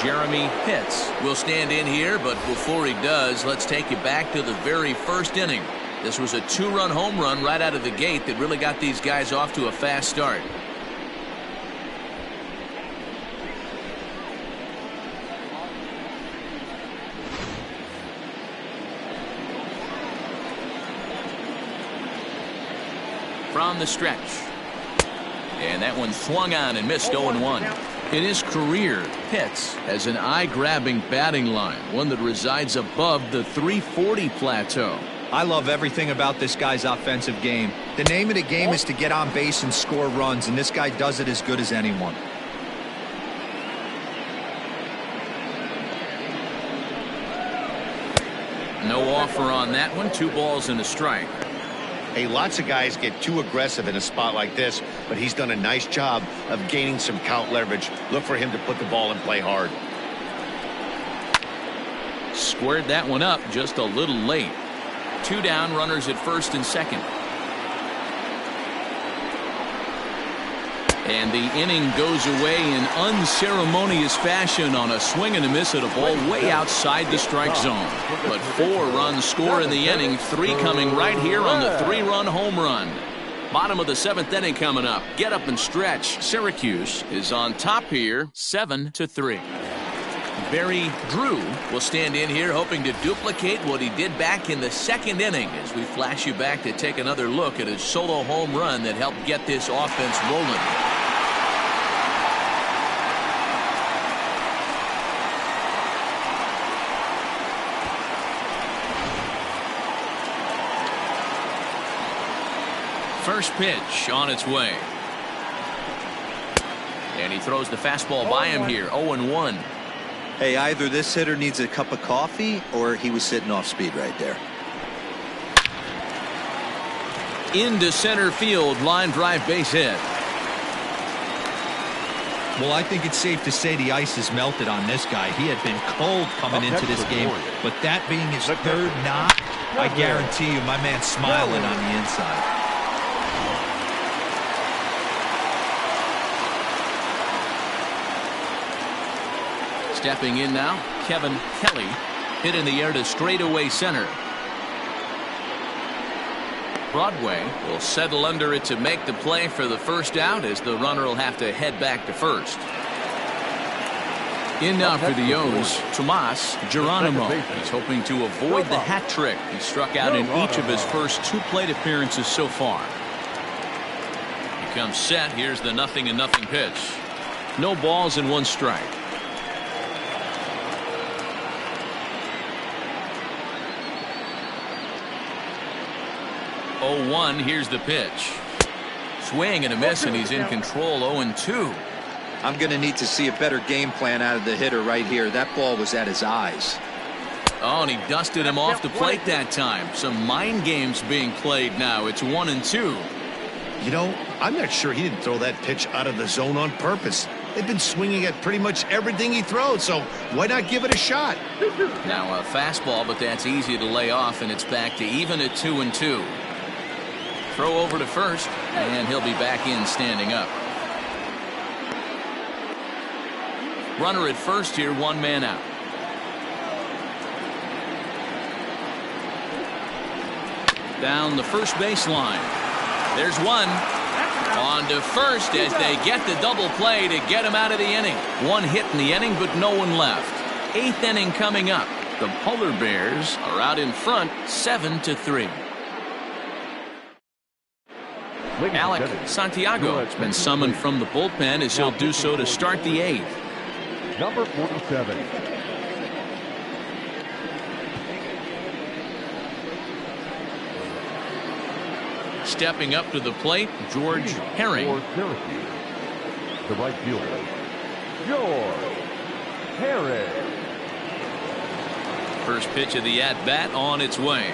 Jeremy Pitts will stand in here, but before he does, let's take you back to the very first inning. This was a 2-run home run right out of the gate that really got these guys off to a fast start. From the stretch. And that one swung on and missed. 0-1. In his career, Pitts has an eye-grabbing batting line, one that resides above the 340 plateau. I love everything about this guy's offensive game. The name of the game is to get on base and score runs, and this guy does it as good as anyone. No offer on that one. 2 balls and a strike. Hey, lots of guys get too aggressive in a spot like this, but he's done a nice job of gaining some count leverage. Look for him to put the ball in play hard. Squared that one up just a little late. 2 down, runners at first and second. And the inning goes away in unceremonious fashion on a swing and a miss at a ball way outside the strike zone. But 4 runs score in the inning, 3 coming right here on the 3-run home run. Bottom of the 7th inning coming up. Get up and stretch. Syracuse is on top here, 7-3. Barry Drew will stand in here hoping to duplicate what he did back in the 2nd inning as we flash you back to take another look at his solo home run that helped get this offense rolling. First pitch on its way. And he throws the fastball by him here. 0-1. Hey, either this hitter needs a cup of coffee or he was sitting off speed right there. Into center field, line drive, base hit. Well, I think it's safe to say the ice has melted on this guy. He had been cold coming into this game, but that being his third knock, I guarantee you my man's smiling on the inside. Stepping in now, Kevin Kelly. Hit in the air to straightaway center. Broadway will settle under it to make the play for the first out, as the runner will have to head back to first. In now for the O's, Tomas Geronimo. He's hoping to avoid the hat trick. He struck out in each of his first 2 plate appearances so far. He comes set. Here's the 0-0 pitch. No balls and 1 strike. 0-1. Here's the pitch. Swing and a miss, and he's in control. 0-2. I'm going to need to see a better game plan out of the hitter right here. That ball was at his eyes. Oh, and he dusted him off the plate that time. Some mind games being played now. It's 1-2. You know, I'm not sure he didn't throw that pitch out of the zone on purpose. They've been swinging at pretty much everything he throws, so why not give it a shot? Now a fastball, but that's easy to lay off, and it's back to even at 2-2. Throw over to first, and he'll be back in standing up. Runner at first here, 1 man out. Down the first baseline. There's 1. On to first as they get the double play to get him out of the inning. 1 hit in the inning, but no one left. 8th inning coming up. The Polar Bears are out in front, 7-3. Alec Santiago has been summoned from the bullpen, as he'll do so to start the 8th. Number 47. Stepping up to the plate, George Herring. For Syracuse, the right fielder, George Herring. First pitch of the at-bat on its way.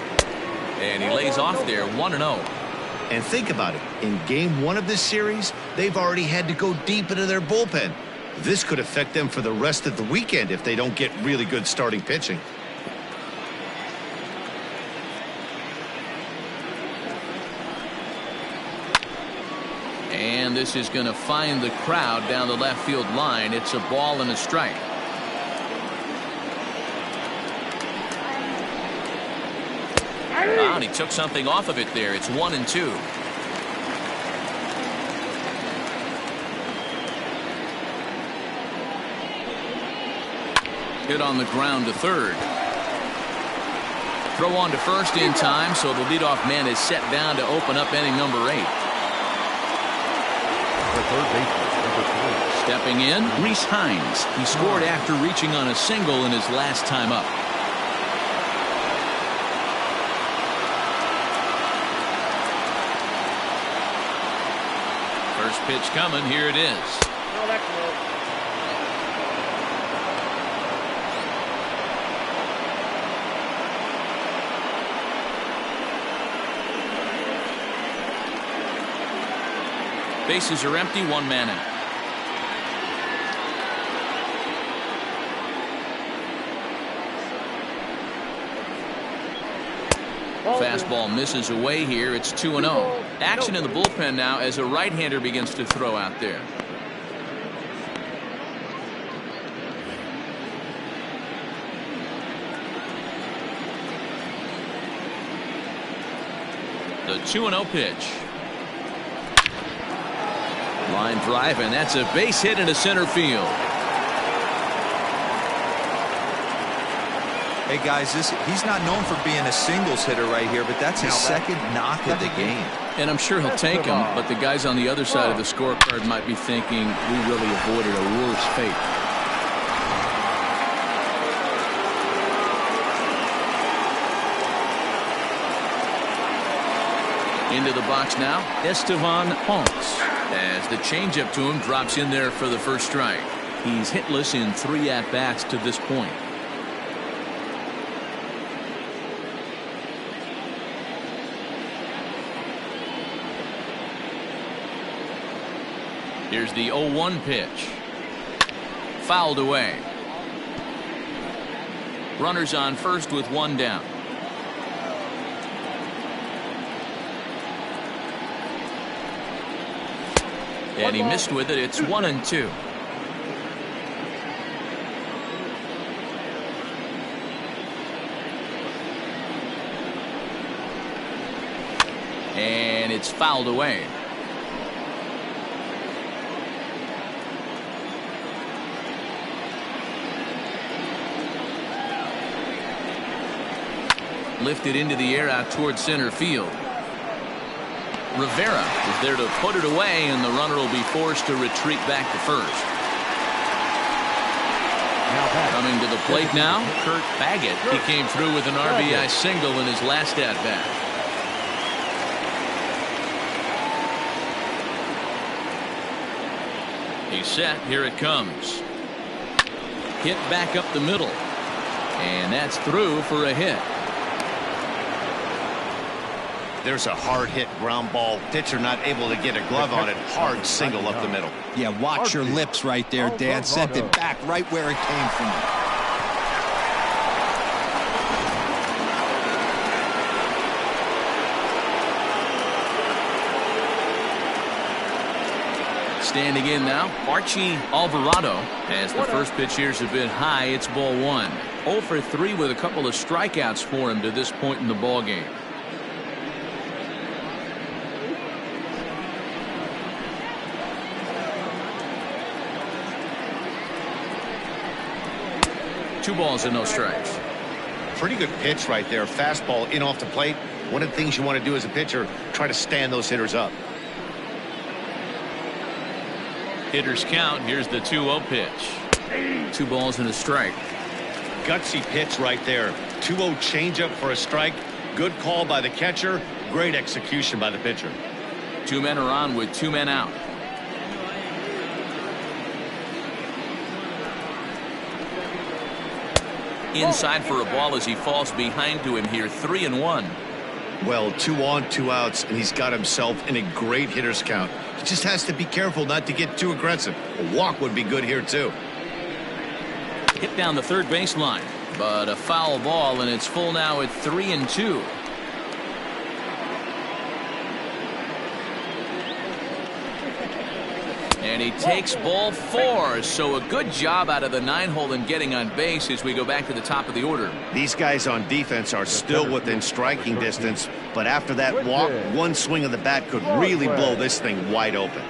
And he lays off there, 1-0. And think about it. In game 1 of this series, they've already had to go deep into their bullpen. This could affect them for the rest of the weekend if they don't get really good starting pitching. And this is going to find the crowd down the left field line. It's a ball and a strike. And he took something off of it there. It's 1-2. Hit on the ground to third. Throw on to first in time, so the leadoff man is set down to open up inning number 8. Third baseman, number 3. Stepping in, Rhys Heinz. He scored after reaching on a single in his last time up. First pitch coming. Here it is. Bases are empty, 1 man out. Fastball misses away here. It's 2-0. Action in the bullpen now as a right-hander begins to throw out there. The 2-0 pitch. Line drive, and that's a base hit into center field. Hey guys, he's not known for being a singles hitter right here, but that's his second knock of the game. And I'm sure he'll take him, but the guys on the other side of the scorecard might be thinking we really avoided a worse fate. Into the box now, Estevan Honks. As the changeup to him drops in there for the first strike. He's hitless in 3 at-bats to this point. Here's the 0-1 pitch. Fouled away. Runners on first with 1 down. And he missed with it. It's 1-2. And it's fouled away. Lifted into the air out towards center field. Rivera is there to put it away, and the runner will be forced to retreat back to first. Coming to the plate now, Kurt Baggett. He came through with an RBI single in his last at-bat. He's set. Here it comes. Hit back up the middle. And that's through for a hit. There's a hard hit ground ball. Pitcher not able to get a glove on it. Hard single up the middle. Yeah, watch your lips right there, Dan. Sent it back right where it came from. Standing in now, Archie Alvarado. As the first pitch here's a bit high, it's ball 1. 0 for 3 with a couple of strikeouts for him to this point in the ball game. Two balls and no strikes. Pretty good pitch right there. Fastball in off the plate. One of the things you want to do as a pitcher, try to stand those hitters up. Hitters count. Here's the 2-0 pitch. 2 balls and a strike. Gutsy pitch right there. 2-0 changeup for a strike. Good call by the catcher. Great execution by the pitcher. 2 men are on with 2 men out. Inside for a ball as he falls behind to him here. 3-1. Well, 2 on, 2 outs, and he's got himself in a great hitter's count. He just has to be careful not to get too aggressive. A walk would be good here, too. Hit down the third baseline, but a foul ball, and it's full now at 3-2. And he takes ball 4, so a good job out of the 9-hole in getting on base as we go back to the top of the order. These guys on defense are still within striking distance, but after that walk, one swing of the bat could really blow this thing wide open.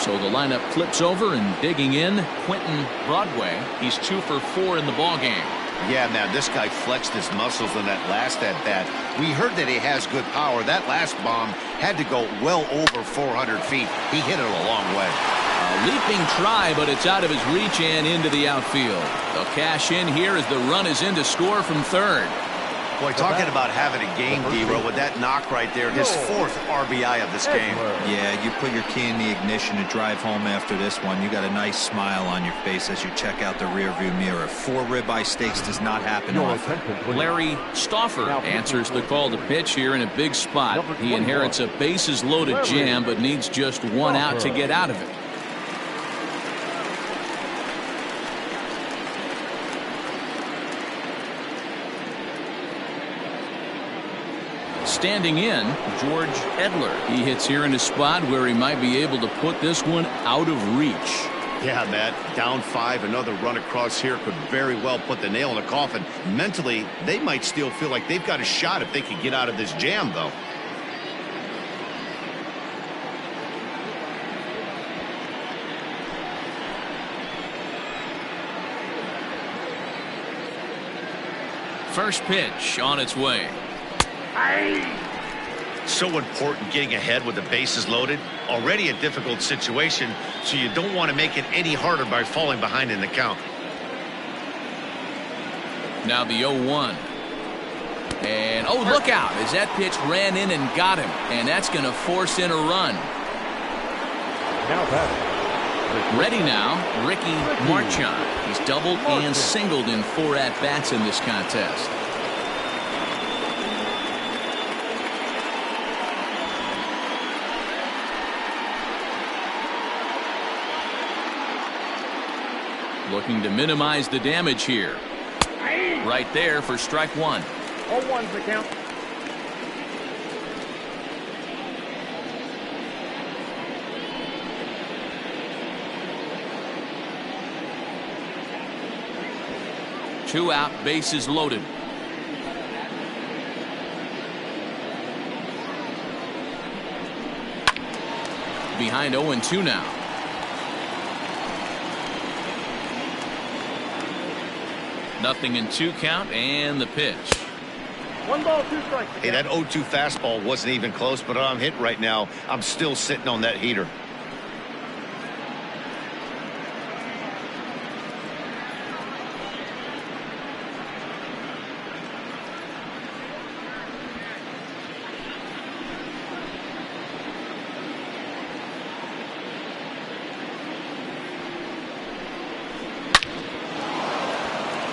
So the lineup flips over, and digging in, Quentin Broadway. He's 2 for 4 in the ballgame. Yeah, man, this guy flexed his muscles in that last at-bat. We heard that he has good power. That last bomb had to go well over 400 feet. He hit it a long way. A leaping try, but it's out of his reach and into the outfield. They'll cash in here as the run is in to score from third. Boy, talking about having a game, D-Row, with that knock right there, his 4th RBI of this game. Yeah, you put your key in the ignition to drive home after this one. You got a nice smile on your face as you check out the rearview mirror. 4 ribeye steaks does not happen often. Larry Stauffer answers the call to pitch here in a big spot. He inherits a bases-loaded jam, but needs just 1 out to get out of it. Standing in, George Edler. He hits here in a spot where he might be able to put this one out of reach. Yeah, Matt, down 5, another run across here could very well put the nail in the coffin. Mentally, they might still feel like they've got a shot if they can get out of this jam, though. First pitch on its way. So important getting ahead with the bases loaded. Already a difficult situation, so you don't want to make it any harder by falling behind in the count. Now the 0-1. And, oh, look out, as that pitch ran in and got him. And that's going to force in a run. Now batting. Ready now, Ricky Marchand. He's doubled and singled in 4 at-bats in this contest. Looking to minimize the damage here. Right there for strike 1. 0-1's the count. Two out, bases loaded. Behind 0-2 now. Nothing in 2 count, and the pitch. 1 ball, 2 strikes. Hey, that 0-2 fastball wasn't even close, but I'm hit right now. I'm still sitting on that heater.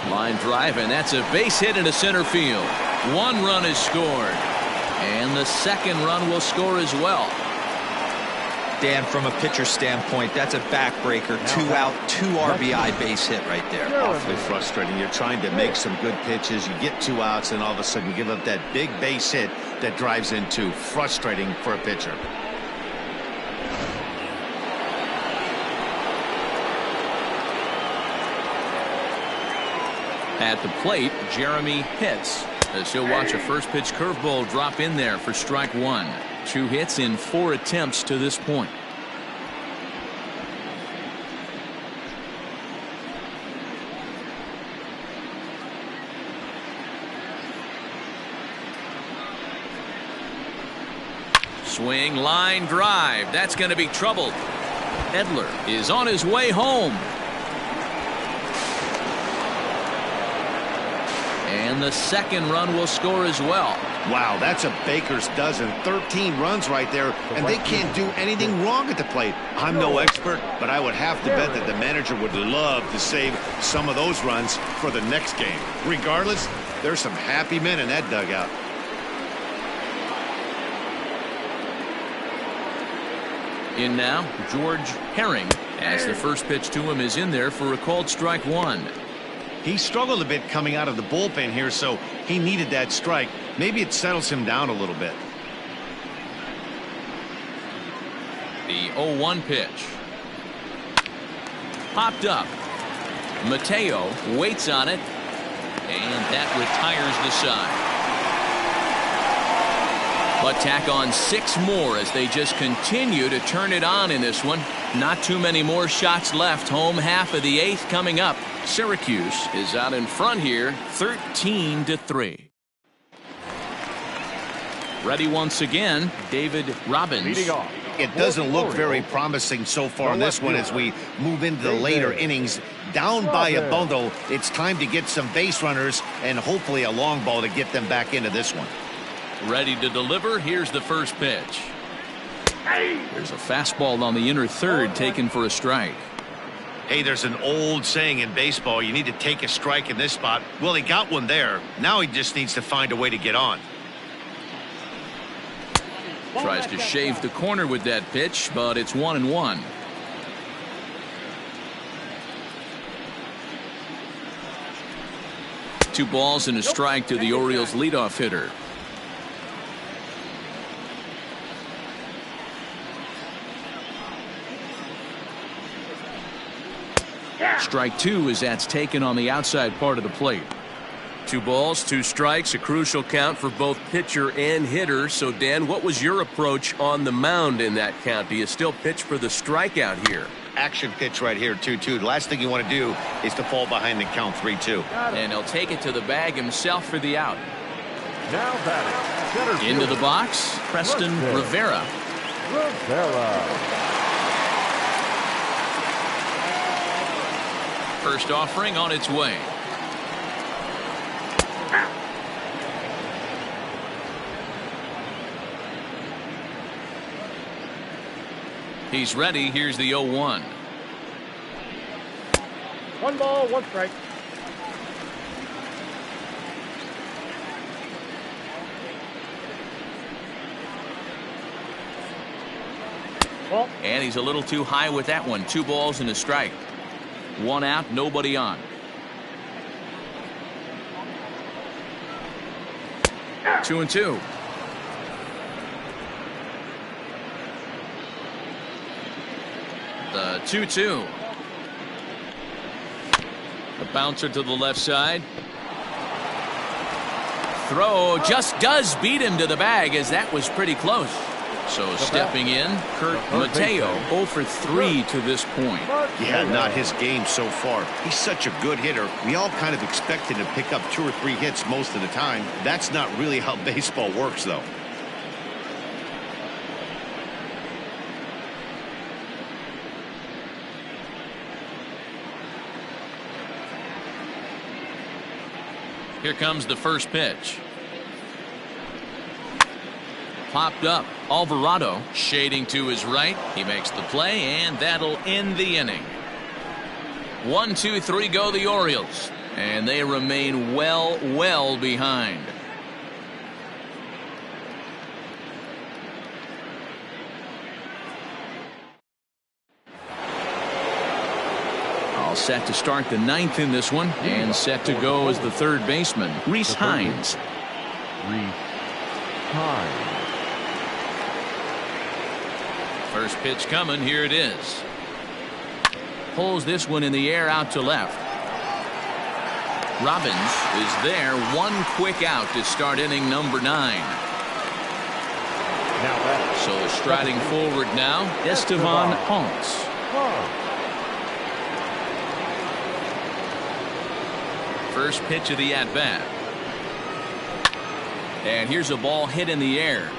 Line drive, and that's a base hit into center field. 1 run is scored, and the 2nd run will score as well. Dan, from a pitcher standpoint, that's a backbreaker. 2 out, 2 RBI base hit right there. Awfully frustrating. You're trying to make some good pitches. You get 2 outs, and all of a sudden you give up that big base hit that drives in 2. Frustrating for a pitcher. At the plate, Jeremy hits, as he'll watch a first pitch curveball drop in there for strike 1. 2 hits in 4 attempts to this point. Swing, line drive. That's going to be troubled. Edler is on his way home. And the 2nd run will score as well. Wow, that's a baker's dozen. 13 runs right there, and they can't do anything wrong at the plate. I'm no expert, but I would have to bet that the manager would love to save some of those runs for the next game. Regardless, there's some happy men in that dugout. In now, George Herring, as the first pitch to him is in there for a called strike 1. He struggled a bit coming out of the bullpen here, so he needed that strike. Maybe it settles him down a little bit. The 0-1 pitch. Popped up. Mateo waits on it, and that retires the side. But tack on 6 more as they just continue to turn it on in this one. Not too many more shots left. Home half of the 8th coming up. Syracuse is out in front here, 13-3. Ready once again, David Robbins. Leading off. It doesn't look very promising so far on this one as we move into the later innings. Down by a bundle, it's time to get some base runners and hopefully a long ball to get them back into this one. Ready to deliver. Here's the first pitch. There's a fastball on the inner third taken for a strike. Hey, there's an old saying in baseball, you need to take a strike in this spot. Well, he got one there. Now he just needs to find a way to get on. Tries to shave the corner with that pitch, but it's 1-1. Two balls and a strike to the Orioles leadoff hitter. Strike 2 as that's taken on the outside part of the plate. 2 balls, 2 strikes, a crucial count for both pitcher and hitter. So, Dan, what was your approach on the mound in that count? Do you still pitch for the strikeout here? Action pitch right here, 2-2. The last thing you want to do is to fall behind the count 3-2. And he'll take it to the bag himself for the out. Now batting. Into the box, Preston Rivera. First offering on its way. He's ready. Here's the 0-1. 1 ball, 1 strike. Ball. And he's a little too high with that one. 2 balls and a strike. 1 out, nobody on. 2-2. The 2-2. The bouncer to the left side. Throw just does beat him to the bag, as that was pretty close. So stepping in, Mateo 0 for 3 to this point. Yeah, not his game so far. He's such a good hitter. We all kind of expect him to pick up 2 or 3 hits most of the time. That's not really how baseball works, though. Here comes the first pitch. Popped up. Alvarado shading to his right. He makes the play, and that'll end the inning. 1, 2, 3 go the Orioles, and they remain well behind. All set to start the 9th in this one, and set to go as the third baseman, Rhys Heinz. Rhys Heinz. First pitch coming. Here it is. Pulls this one in the air out to left. Robbins is there. 1 quick out to start inning number 9. So striding forward now, Estevan Honks. First pitch of the at-bat. And here's a ball hit in the air.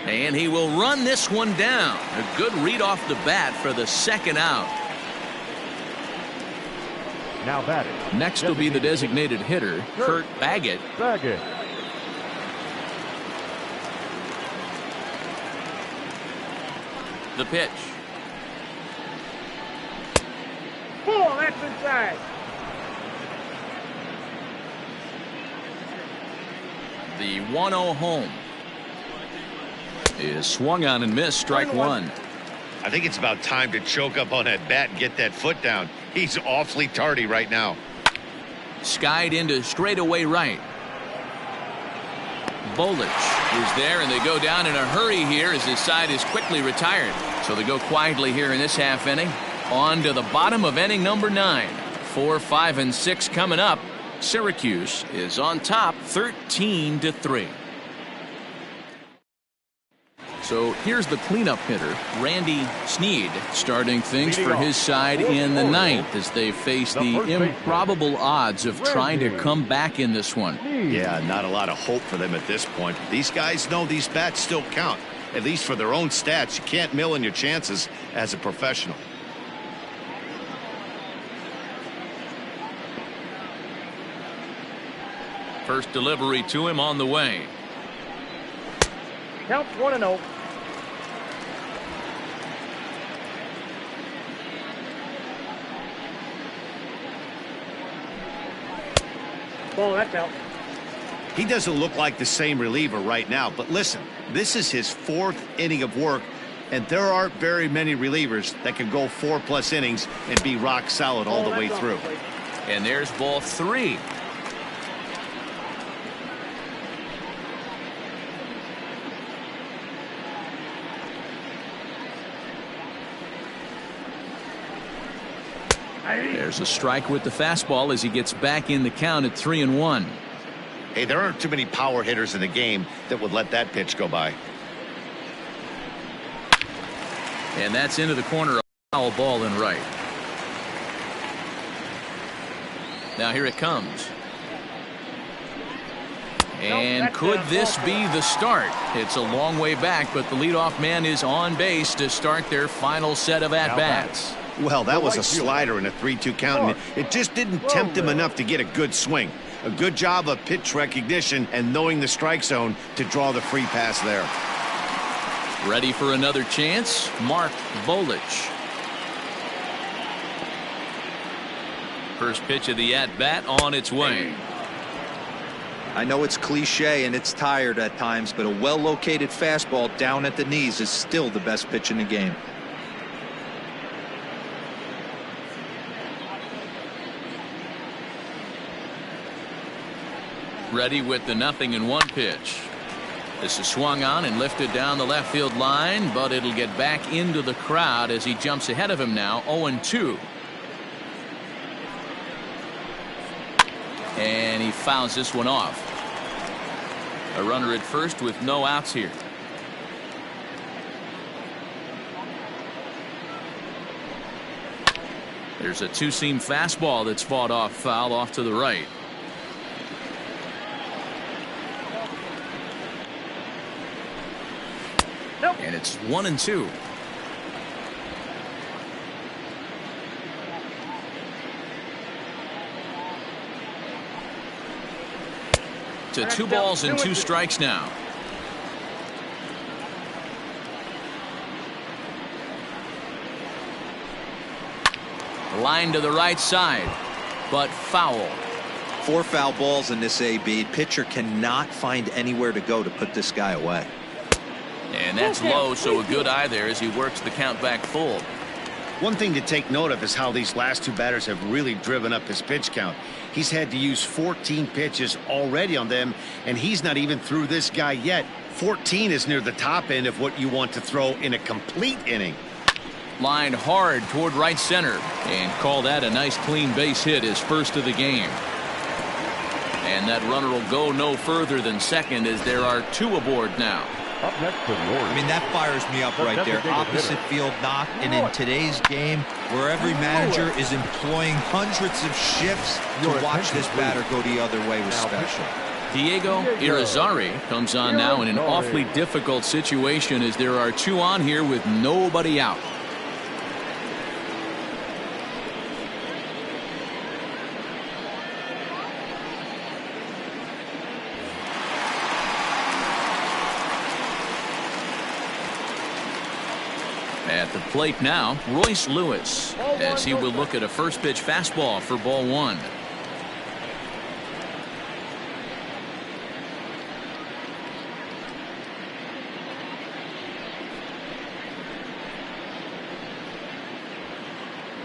And he will run this one down. A good read off the bat for the 2nd out. Now batting. Next will be the designated hitter, Kurt Baggett. Baggett. The pitch. Ball, that's inside. The 1-0 home is swung on and missed. Strike 1. I think it's about time to choke up on that bat and get that foot down. He's awfully tardy right now. Skied into straightaway right. Bolich is there, and they go down in a hurry here as his side is quickly retired. So they go quietly here in this half inning. On to the bottom of inning number 9. 4, 5, and 6 coming up. Syracuse is on top 13-3. So here's the cleanup hitter, Randy Snead, starting things for his side in the 9th as they face the improbable odds of trying to come back in this one. Yeah, not a lot of hope for them at this point. These guys know these bats still count, at least for their own stats. You can't mill in your chances as a professional. First delivery to him on the way. Counts 1-0. Ball, that's out. He doesn't look like the same reliever right now, but listen, this is his 4th inning of work, and there aren't very many relievers that can go 4+ innings and be rock solid all the way through. And there's ball 3. There's a strike with the fastball as he gets back in the count at 3-1. Hey, there aren't too many power hitters in the game that would let that pitch go by. And that's into the corner, a foul ball in right. Now here it comes. And could this be the start? It's a long way back, but the leadoff man is on base to start their final set of at-bats. Well, that was a slider in a 3-2 count, and it just didn't tempt him enough to get a good swing. A good job of pitch recognition and knowing the strike zone to draw the free pass there. Ready for another chance? Mark Bolich. First pitch of the at-bat on its way. I know it's cliche and it's tired at times, but a well-located fastball down at the knees is still the best pitch in the game. Ready with the 0-1 pitch. This is swung on and lifted down the left field line, but it'll get back into the crowd as he jumps ahead of him now. 0-2. And he fouls this one off. A runner at first with no outs here. There's a two-seam fastball that's fought off foul off to the right. And it's 1-2. To 2 balls and 2 strikes now. Line to the right side, but foul. 4 foul balls in this AB. Pitcher cannot find anywhere to go to put this guy away. And that's low, so a good eye there as he works the count back full. One thing to take note of is how these last 2 batters have really driven up his pitch count. He's had to use 14 pitches already on them, and he's not even through this guy yet. 14 is near the top end of what you want to throw in a complete inning. Lined hard toward right center, and call that a nice clean base hit, his first of the game. And that runner will go no further than second as there are 2 aboard now. Up next for the Orioles. I mean, that fires me up right there. Opposite field knock, and in today's game where every manager is employing hundreds of shifts to watch this batter go the other way was special. Diego Irizarry comes on now in an awfully difficult situation as there are 2 on here with nobody out. At the plate now, Royce Lewis, as he will look at a first pitch fastball for ball 1.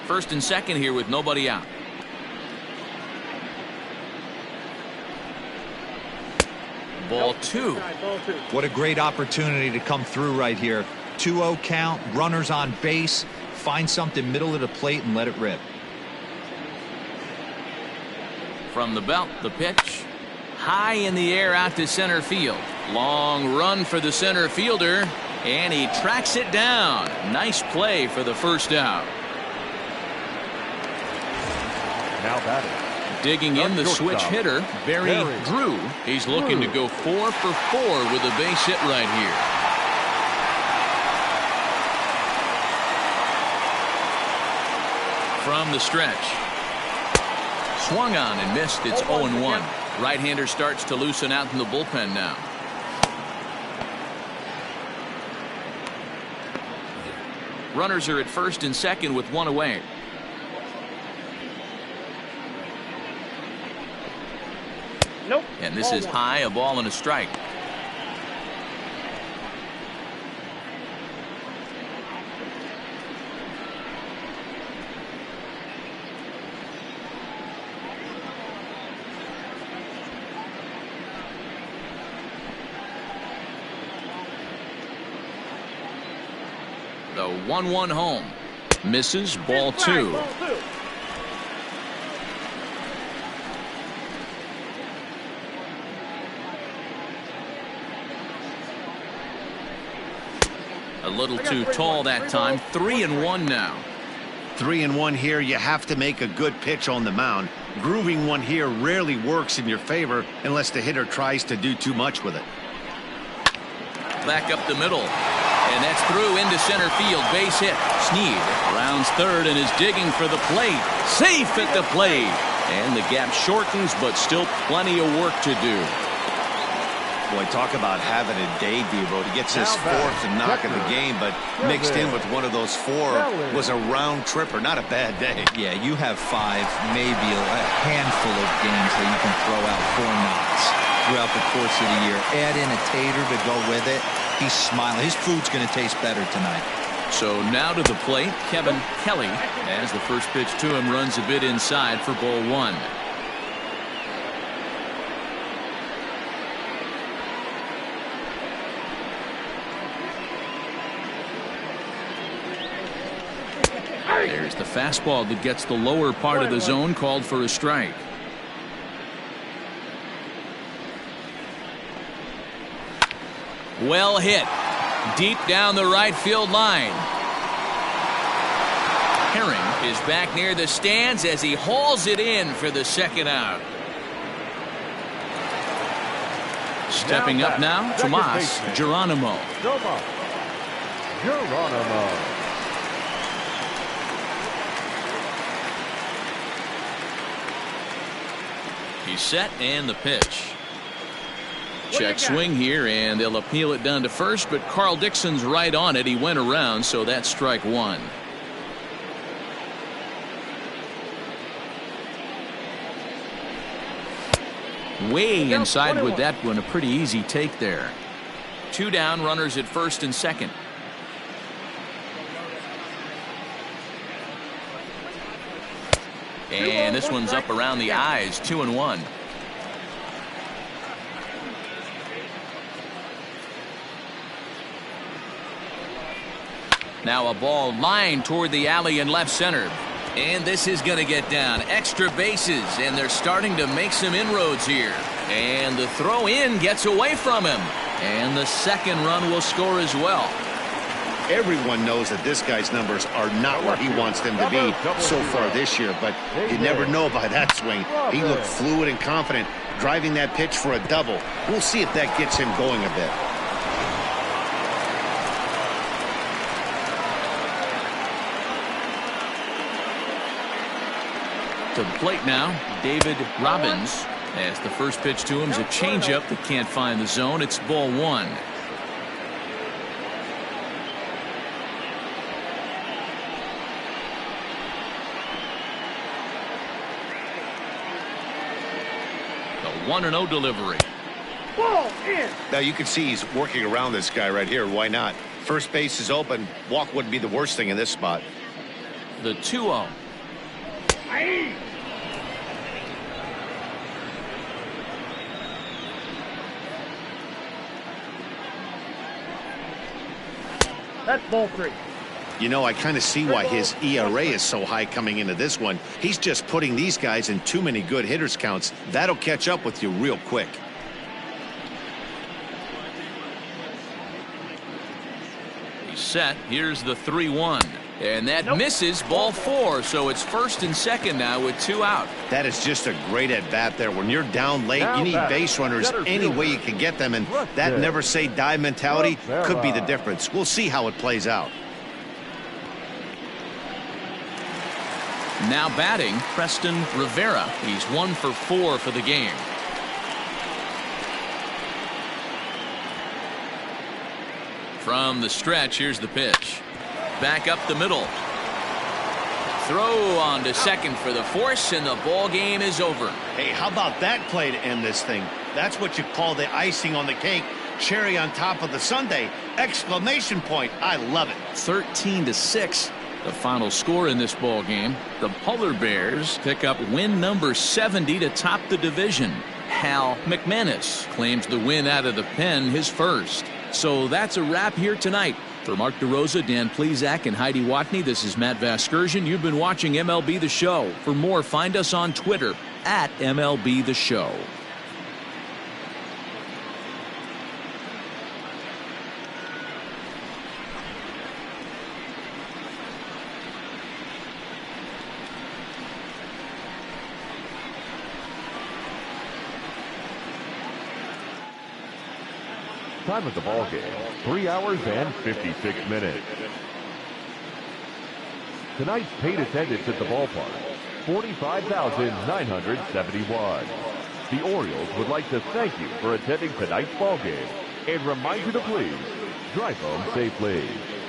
First and second here with nobody out. Ball 2. What a great opportunity to come through right here. 2-0 count, runners on base, find something middle of the plate and let it rip. From the belt, the pitch. High in the air out to center field. Long run for the center fielder, and he tracks it down. Nice play for the first out. Now batting. Digging in the switch hitter, Barry Drew. He's looking to go 4 for 4 with a base hit right here. From the stretch. Swung on and missed. It's 0-1. Right-hander starts to loosen out in the bullpen now. Runners are at first and second with 1 away. Nope. And this is high, a ball and a strike. The 1-1 home. Misses. Ball 2. A little too tall that time. 3-1 now. 3-1 here. You have to make a good pitch on the mound. Grooving one here rarely works in your favor unless the hitter tries to do too much with it. Back up the middle. And that's through into center field. Base hit. Snead rounds third and is digging for the plate. Safe at the plate. And the gap shortens, but still plenty of work to do. Boy, talk about having a day, Devo. He gets his fourth knock of the game, but mixed in with one of those 4 was a round tripper. Not a bad day. Yeah, you have 5, maybe a handful of games that you can throw out 4 knocks throughout the course of the year. Add in a tater to go with it. He's smiling. His food's going to taste better tonight. So now to the plate, Kevin Kelly, as the first pitch to him runs a bit inside for ball 1. There's the fastball that gets the lower part of the zone, called for a strike. Well hit. Deep down the right field line. Herring is back near the stands as he hauls it in for the second out. Stepping up now, Tomas Geronimo. He's set, and the pitch. Check swing here, and they'll appeal it down to first, but Carl Dixon's right on it. He went around, so that's strike 1. Way inside with that one. A pretty easy take there. 2 down, runners at first and second. And this one's up around the eyes. 2-1. Now a ball lined toward the alley in left center. And this is going to get down. Extra bases, and they're starting to make some inroads here. And the throw in gets away from him. And the second run will score as well. Everyone knows that this guy's numbers are not where he wants them to be so far this year, but you never know by that swing. He looked fluid and confident, driving that pitch for a double. We'll see if that gets him going a bit. To the plate now, David Robbins, as the first pitch to him is a changeup that can't find the zone. It's ball 1. The 1-0 delivery. Ball in. Now you can see he's working around this guy right here. Why not? First base is open. Walk wouldn't be the worst thing in this spot. The 2-0. That's ball 3. You know, I kind of see why his ERA is so high coming into this one. He's just putting these guys in too many good hitters counts. That'll catch up with you real quick. He's set. Here's the 3-1. And that misses, ball 4. So it's first and second now with 2 out. That is just a great at-bat there. When you're down late, you need base runners any way you can get them. And that never say die mentality could be the difference. We'll see how it plays out. Now batting, Preston Rivera. He's 1 for 4 for the game. From the stretch, here's the pitch. Back up the middle. Throw on to second for the force, and the ball game is over. Hey, how about that play to end this thing? That's what you call the icing on the cake. Cherry on top of the sundae. Exclamation point. I love it. 13-6. The final score in this ball game. The Polar Bears pick up win number 70 to top the division. Hal McManus claims the win out of the pen, his first. So that's a wrap here tonight. For Mark DeRosa, Dan Plesac, and Heidi Watney, this is Matt Vasgersian. You've been watching MLB The Show. For more, find us on Twitter at MLB The Show. Time of the ball game, 3 hours and 56 minutes. Tonight's paid attendance at the ballpark, 45,971. The Orioles would like to thank you for attending tonight's ball game and remind you to please drive home safely.